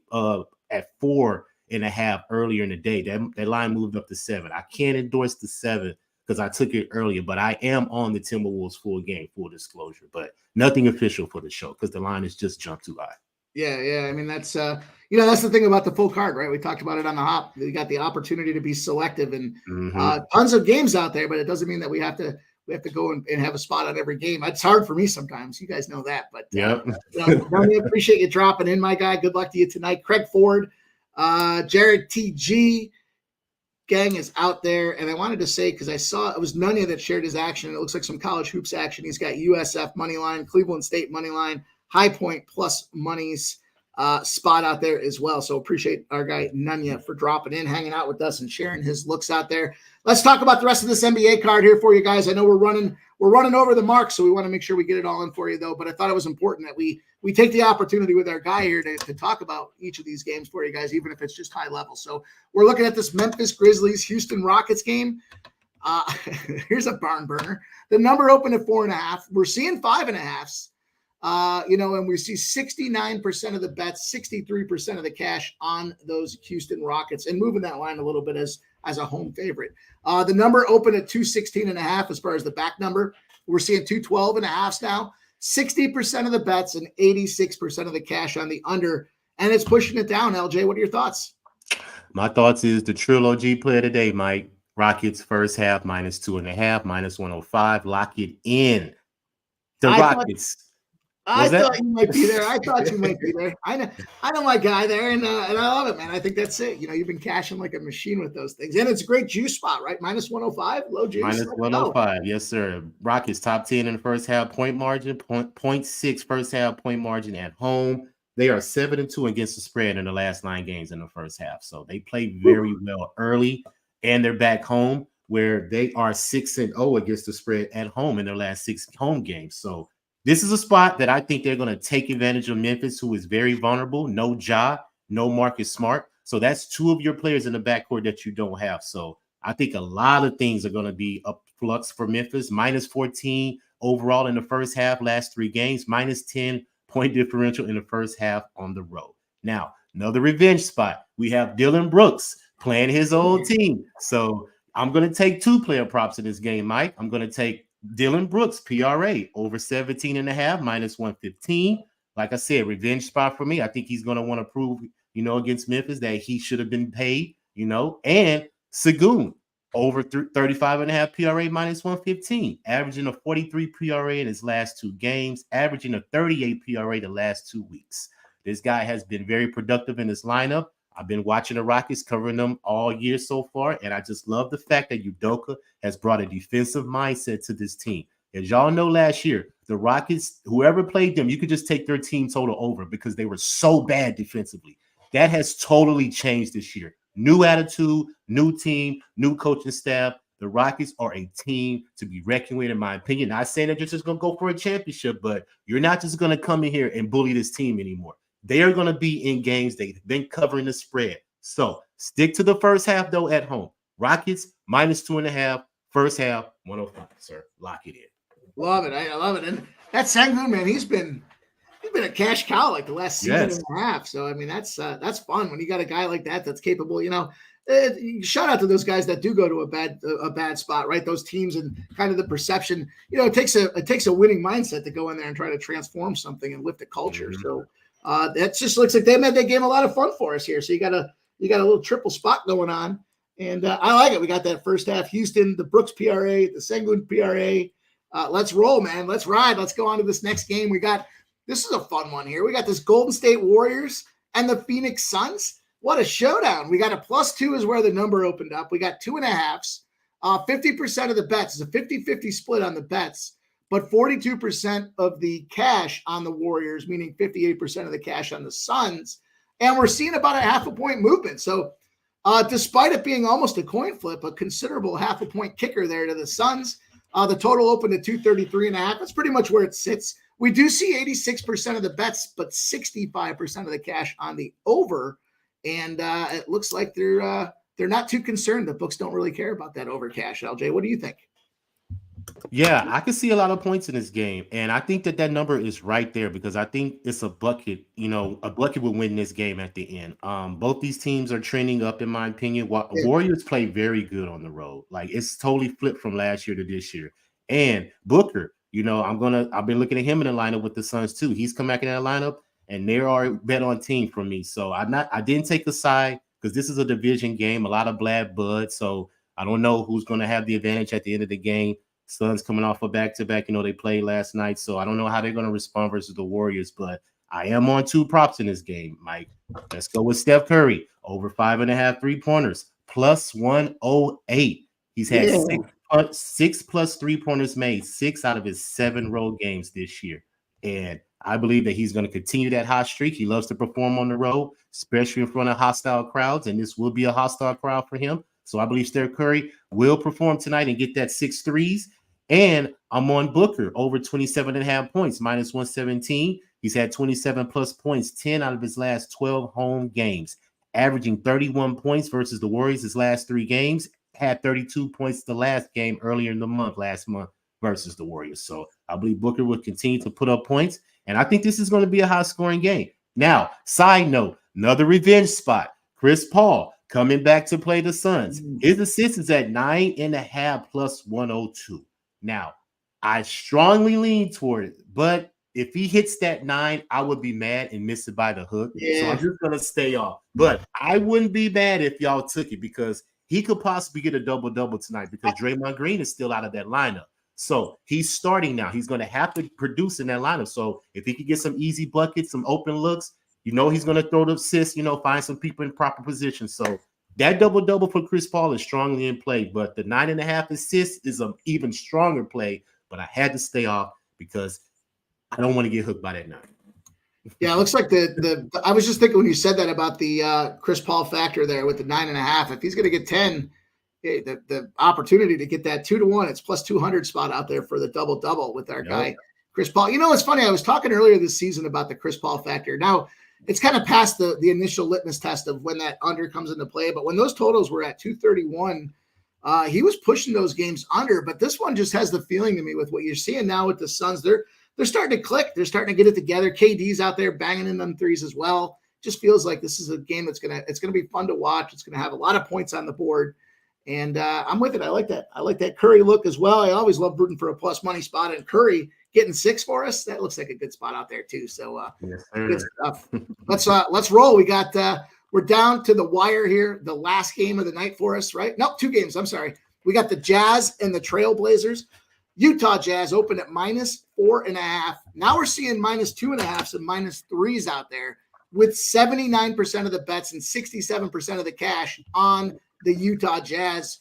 at 4.5 earlier in the day. That line moved up to 7. I can't endorse the 7 because I took it earlier, but I am on the Timberwolves full game, full disclosure, but nothing official for the show because the line has just jumped too high.
Yeah. I mean, that's that's the thing about the full card, right? We talked about it on the hop. We got the opportunity to be selective and tons of games out there, but it doesn't mean that we have to go and have a spot on every game. It's hard for me sometimes. You guys know that, but I appreciate you dropping in, my guy. Good luck to you tonight. Craig Ford, Jared TG gang is out there. And I wanted to say, because I saw it was Nunya that shared his action. It looks like some college hoops action. He's got USF money line, Cleveland State money line, High Point plus monies spot out there as well. So appreciate our guy Nunya for dropping in, hanging out with us and sharing his looks out there. Let's talk about the rest of this NBA card here for you guys. I know we're running over the mark, so we want to make sure we get it all in for you though. But I thought it was important that we take the opportunity with our guy here to talk about each of these games for you guys, even if it's just high level. So we're looking at this Memphis Grizzlies Houston Rockets game. Here's a barn burner. The number opened at 4.5. We're seeing 5.5s. And we see 69% of the bets, 63% of the cash on those Houston Rockets, and moving that line a little bit as a home favorite. The number opened at 216.5 as far as the back number. We're seeing 212.5s now. 60% of the bets and 86% of the cash on the under, and it's pushing it down. LJ, what are your thoughts?
My thoughts is the trilogy play today, Mike. Rockets first half -2.5, -105. Lock it in. Rockets.
I thought you might be there. I know my guy there, and I love it, man. I think that's it. You've been cashing like a machine with those things, and it's a great juice spot, right? -105, low juice.
-105, yes, sir. Rockets top 10 in the first half point margin, 0.6 first half point margin at home. They are 7-2 against the spread in the last 9 games in the first half. So they play very well early, and they're back home where they are 6-0 against the spread at home in their last 6 home games. So this is a spot that I think they're going to take advantage of Memphis, who is very vulnerable. No Ja, no Marcus Smart. So that's 2 of your players in the backcourt that you don't have. So I think a lot of things are going to be up flux for Memphis. Minus 14 overall in the first half, last 3 games. Minus 10 point differential in the first half on the road. Now, another revenge spot. We have Dylan Brooks playing his old team. So I'm going to take 2 player props in this game, Mike. I'm going to take Dylan Brooks, PRA, over 17.5, minus 115. Like I said, revenge spot for me. I think he's going to want to prove, against Memphis that he should have been paid, and Sagoon, over 35.5 PRA, minus 115, averaging a 43 PRA in his last 2 games, averaging a 38 PRA the last 2 weeks. This guy has been very productive in his lineup. I've been watching the Rockets, covering them all year so far, and I just love the fact that Udoka has brought a defensive mindset to this team. As y'all know, last year, the Rockets, whoever played them, you could just take their team total over because they were so bad defensively. That has totally changed this year. New attitude, new team, new coaching staff. The Rockets are a team to be reckoned with, in my opinion. Not saying that you're just going to go for a championship, but you're not just going to come in here and bully this team anymore. They are going to be in games. They've been covering the spread. So stick to the first half, though, at home. Rockets, minus 2.5. First half, 105, sir. Lock it in.
Love it. I love it. And that Sengun, man, he's been a cash cow like the last season and a half. So, I mean, that's fun when you got a guy like that that's capable, shout out to those guys that do go to a bad spot, right? Those teams and kind of the perception, it takes a winning mindset to go in there and try to transform something and lift the culture. Mm-hmm. So that just looks like they made that game a lot of fun for us here. So you got a little triple spot going on. And I like it. We got that first half, Houston, the Brooks PRA, the Sengun PRA. Let's roll, man. Let's ride. Let's go on to this next game. This is a fun one here. We got this Golden State Warriors and the Phoenix Suns. What a showdown. We got a +2 is where the number opened up. We got 2.5s. 50% of the bets. It's a 50-50 split on the bets, but 42% of the cash on the Warriors, meaning 58% of the cash on the Suns. And we're seeing about a 0.5 point movement. So despite it being almost a coin flip, a considerable 0.5 point kicker there to the Suns. The total opened at 233.5. That's pretty much where it sits. We do see 86% of the bets, but 65% of the cash on the over. And it looks like they're not too concerned. The books don't really care about that over cash. LJ, what do you think?
Yeah, I can see a lot of points in this game. And I think that number is right there because I think it's a bucket. A bucket will win this game at the end. Both these teams are trending up, in my opinion. Warriors play very good on the road. Like, it's totally flipped from last year to this year. And Booker, I've been looking at him in the lineup with the Suns too. He's come back in that lineup, and they are a bet on team for me. So I didn't take a side because this is a division game, a lot of bad blood. So I don't know who's going to have the advantage at the end of the game. Suns coming off a back-to-back, they played last night. So I don't know how they're going to respond versus the Warriors, but I am on 2 props in this game, Mike. Let's go with Steph Curry, over 5.5 3-pointers, +108. He's had 6 plus 3-pointers made, 6 out of his 7 road games this year. And I believe that he's going to continue that hot streak. He loves to perform on the road, especially in front of hostile crowds, and this will be a hostile crowd for him. So I believe Steph Curry will perform tonight and get that 6 threes. And I'm on Booker, over 27.5 points, -117. He's had 27 plus points, 10 out of his last 12 home games, averaging 31 points versus the Warriors his last 3 games, had 32 points the last game earlier in the last month versus the Warriors. So I believe Booker will continue to put up points, and I think this is going to be a high-scoring game. Now, side note, another revenge spot, Chris Paul coming back to play the Suns. His assist is at 9.5 +102. Now, I strongly lean toward it, but if he hits that 9, I would be mad and miss it by the hook. Yeah. So I'm just going to stay off. But I wouldn't be mad if y'all took it because he could possibly get a double-double tonight because Draymond Green is still out of that lineup. So he's starting now. He's going to have to produce in that lineup. So if he could get some easy buckets, some open looks, he's going to throw the assists, find some people in proper position. So that double-double for Chris Paul is strongly in play, but the 9.5 assists is an even stronger play, but I had to stay off because I don't want to get hooked by that 9.
Yeah, it looks like the I was just thinking when you said that about the Chris Paul factor there with the 9.5. If he's going to get 10, the opportunity to get that 2-1, it's plus 200 spot out there for the double with our guy Chris Paul. You know, it's funny. I was talking earlier this season about the Chris Paul factor. Now it's kind of past the initial litmus test of when that under comes into play, but when those totals were at 231, he was pushing those games under. But this one just has the feeling to me with what you're seeing now with the Suns. They're starting to click. They're starting to get it together. KD's out there banging in them threes as well. Just feels like this is a game that's gonna be fun to watch. It's gonna have a lot of points on the board, and I'm with it. I like that. I like that Curry look as well. I always love rooting for a plus money spot, and Curry getting 6 for us. That looks like a good spot out there too. So good stuff. Let's roll. We got we're down to the wire here. The last game of the night for us, right? Nope, 2 games. I'm sorry. We got the Jazz and the Trailblazers. Utah Jazz opened at -4.5. Now we're seeing -2.5 and -3s out there with 79% of the bets and 67% of the cash on the Utah Jazz.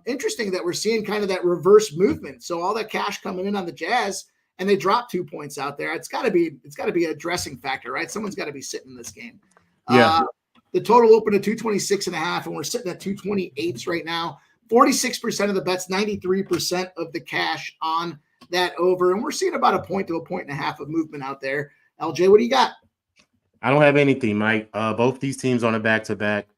Interesting that we're seeing kind of that reverse movement. So all that cash coming in on the Jazz, and they dropped 2 points out there. It's got to be a dressing factor, right? Someone's got to be sitting in this game.
Yeah.
The total opened at 226.5, and we're sitting at 228s right now. 46% of the bets, 93% of the cash on that over. And we're seeing about a point to a point and a half of movement out there. LJ, what do you got?
I don't have anything, Mike. Both these teams on a back-to-back.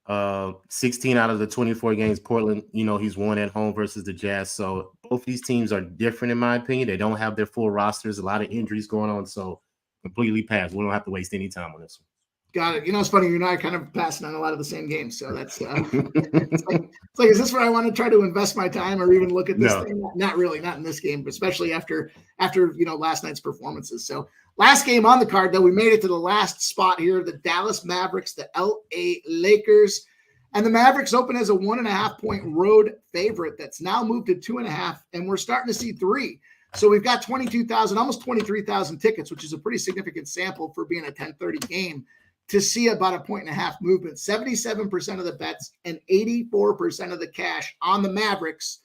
16 out of the 24 games, Portland, he's won at home versus the Jazz. So both these teams are different, in my opinion. They don't have their full rosters, a lot of injuries going on. So completely pass. We don't have to waste any time on this one.
Got it. It's funny. You and I are kind of passing on a lot of the same games. So that's it's like, is this where I want to try to invest my time or even look at this thing? Not really, not in this game, but especially after last night's performances. So last game on the card, though, we made it to the last spot here. The Dallas Mavericks, the LA Lakers. And the Mavericks open as a 1.5 point road favorite that's now moved to 2.5. And we're starting to see 3. So we've got 22,000, almost 23,000 tickets, which is a pretty significant sample for being a 10:30 game, to see about a 1.5 movement. 77% of the bets and 84% of the cash on the Mavericks.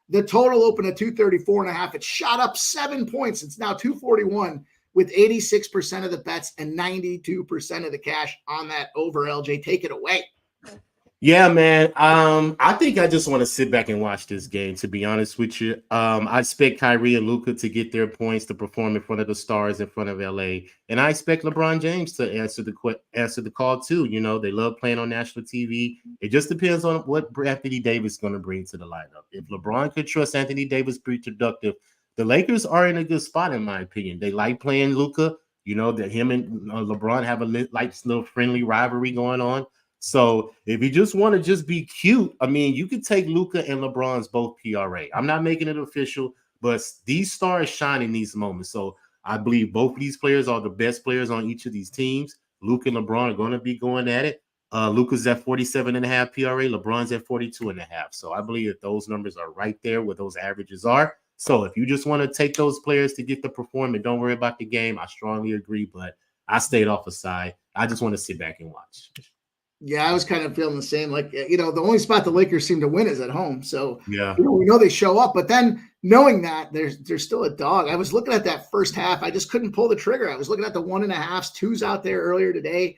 The total opened at 234.5. It shot up 7 points. It's now 241 with 86% of the bets and 92% of the cash on that over. LJ, take it away.
Yeah, man. I think I just want to sit back and watch this game, to be honest with you. I expect Kyrie and Luka to get their points, to perform in front of the stars in front of LA. And I expect LeBron James to answer the call too. They love playing on national TV. It just depends on what Anthony Davis is going to bring to the lineup. If LeBron could trust Anthony Davis to be productive, the Lakers are in a good spot, in my opinion. They like playing Luka. That him and LeBron have a little friendly rivalry going on. So if you just want to just be cute, you could take Luka and LeBron's both PRA. I'm not making it official, but these stars shine in these moments. So I believe both of these players are the best players on each of these teams. Luka and LeBron are going to be going at it. Luka's at 47.5 PRA. LeBron's at 42.5. So I believe that those numbers are right there where those averages are. So if you just want to take those players to get the performance, don't worry about the game. I strongly agree, but I stayed off the side. I just want to sit back and watch.
Yeah, I was kind of feeling the same. Like, the only spot the Lakers seem to win is at home. So,
yeah,
we know they show up. But then knowing that, there's still a dog. I was looking at that first half. I just couldn't pull the trigger. I was looking at the 1.5s, 2s out there earlier today.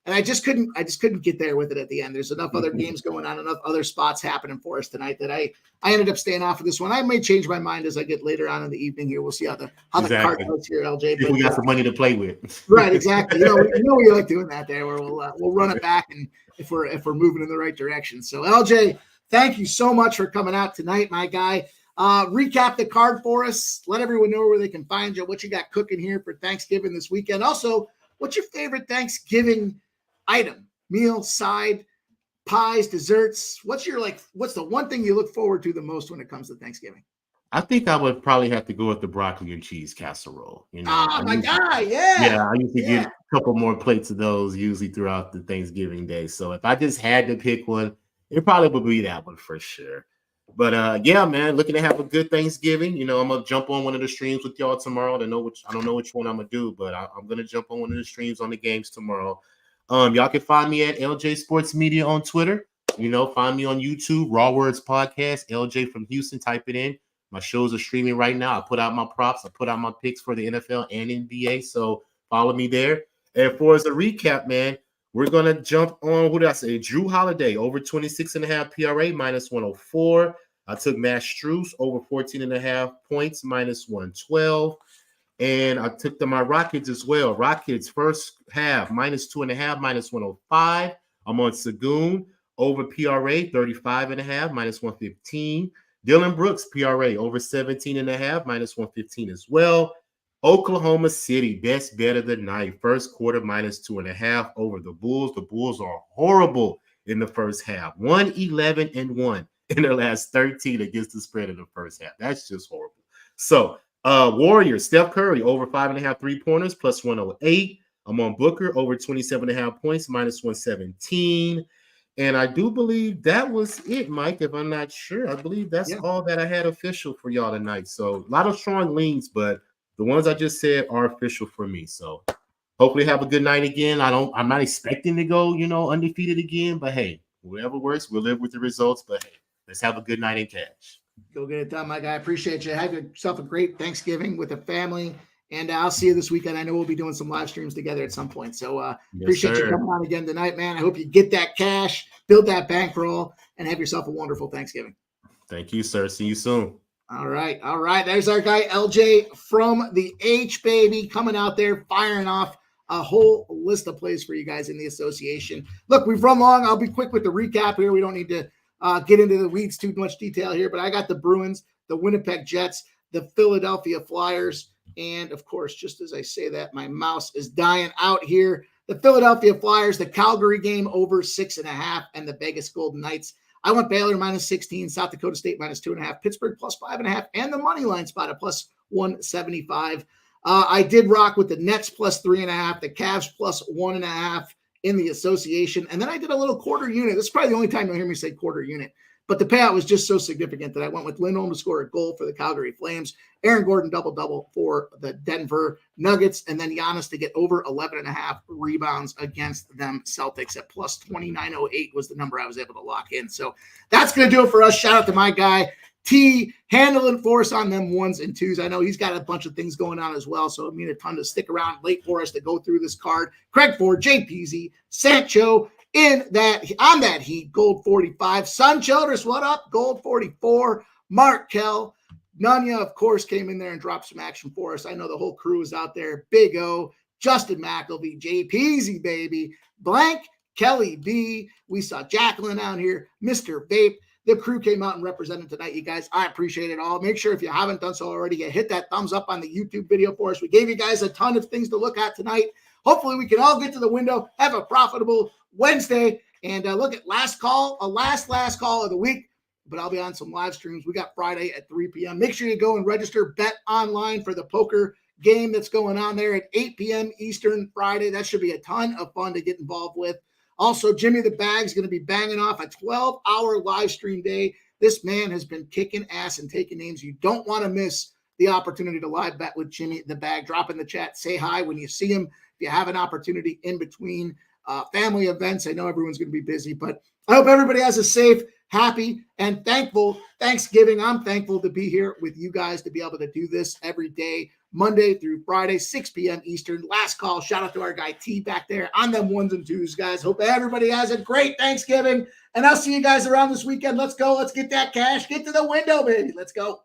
And I just couldn't get there with it at the end. There's enough other games going on, enough other spots happening for us tonight that I ended up staying off of this one. I may change my mind as I get later on in the evening here. We'll see how the card goes here, LJ.
But we got some money to play with.
Right, exactly. We like doing that there, where we'll run it back, and if we're moving in the right direction. So LJ, thank you so much for coming out tonight, my guy. Recap the card for us. Let everyone know where they can find you, what you got cooking here for Thanksgiving this weekend. Also, what's your favorite Thanksgiving item, meal, side, pies, desserts? What's the one thing you look forward to the most when it comes to Thanksgiving?
I think I would probably have to go with the broccoli and cheese casserole.
My guy, yeah.
Yeah, I used to get a couple more plates of those usually throughout the Thanksgiving day. So if I just had to pick one, it probably would be that one for sure. But yeah, man, looking to have a good Thanksgiving. I'm gonna jump on one of the streams with y'all tomorrow. I don't know which one I'm gonna do, but I'm gonna jump on one of the streams on the games tomorrow. Y'all can find me at LJ Sports Media on Twitter. Find me on YouTube, Raw Words Podcast, LJ from Houston. Type it in. My shows are streaming right now. I put out my props. I put out my picks for the NFL and NBA. So follow me there. And for as a recap, man, we're going to jump on, what did I say? Drew Holiday, over 26.5 PRA, minus 104. I took Matt Strus, over 14.5 points, minus 112. And I took my Rockets as well. Rockets, first half, minus 2.5, minus 105. I'm on Sagoon, over PRA, 35.5, minus 115. Dylan Brooks, PRA, over 17.5, minus 115 as well. Oklahoma City, best bet of the night. First quarter, minus 2.5 over the Bulls. The Bulls are horrible in the first half. 1-11-1 in their last 13 against the spread in the first half. That's just horrible. So, Warriors, Steph Curry, over 5.5 3-pointers, plus 108. I'm on Booker, over 27.5 points, minus 117. And I do believe that was it, Mike, if I'm not sure. I believe that's all that I had official for y'all tonight. So, a lot of strong leans, but the ones I just said are official for me. So, hopefully have a good night again. I'm not expecting to go, undefeated again, but hey, whatever works, we'll live with the results. But hey, let's have a good night in cash.
Go get it done, my guy. I appreciate you. Have yourself a great Thanksgiving with the family. And I'll see you this weekend. I know we'll be doing some live streams together at some point. So appreciate you coming on again tonight, man. I hope you get that cash, build that bankroll, and have yourself a wonderful Thanksgiving.
Thank you, sir. See you soon.
All right. There's our guy, LJ from the H, baby, coming out there, firing off a whole list of plays for you guys in the association. Look, we've run long. I'll be quick with the recap here. We don't need to get into the weeds too much detail here, but I got the Bruins, the Winnipeg Jets, the Philadelphia Flyers, and of course, just as I say that, my mouse is dying out here. The Philadelphia Flyers, the Calgary game over 6.5, and the Vegas Golden Knights. I went Baylor minus 16, South Dakota State minus 2.5, Pittsburgh plus 5.5, and the money line spot at plus 175. I did rock with the Nets plus 3.5, the Cavs plus 1.5 in the association. And then I did a little quarter unit. This is probably the only time you'll hear me say quarter unit. But the payout was just so significant that I went with Lindholm to score a goal for the Calgary Flames, Aaron Gordon double-double for the Denver Nuggets, and then Giannis to get over 11.5 rebounds against them Celtics at plus 29.08 was the number I was able to lock in. So that's going to do it for us. Shout out to my guy, T, handling for us on them ones and twos. I know he's got a bunch of things going on as well, so it means a ton to stick around late for us to go through this card. Craig Ford, Jay Peasy, Sancho, on that heat, gold 45. Sun Childress, what up? Gold 44. Mark Kell. Nunya, of course, came in there and dropped some action for us. I know the whole crew is out there. Big O, Justin McElvey, Jay Peasy, baby. Blank, Kelly B. We saw Jacqueline out here. Mr. Vape. The crew came out and represented tonight, you guys. I appreciate it all. Make sure if you haven't done so already, you hit that thumbs up on the YouTube video for us. We gave you guys a ton of things to look at tonight. Hopefully we can all get to the window, have a profitable Wednesday, and look at last call of the week. But I'll be on some live streams. We got Friday at 3 p.m. Make sure you go and register Bet Online for the poker game that's going on there at 8 p.m. Eastern Friday. That should be a ton of fun to get involved with. Also, Jimmy the Bag's going to be banging off a 12-hour live stream day. This man has been kicking ass and taking names. You don't want to miss the opportunity to live bet with Jimmy the Bag. Drop in the chat. Say hi when you see him. If you have an opportunity in between family events, I know everyone's going to be busy, but I hope everybody has a safe, happy, and thankful Thanksgiving. I'm thankful to be here with you guys to be able to do this every day, Monday through Friday, 6 p.m. Eastern. Last call. Shout out to our guy T back there on them ones and twos, guys. Hope everybody has a great Thanksgiving, and I'll see you guys around this weekend. Let's go. Let's get that cash. Get to the window, baby. Let's go.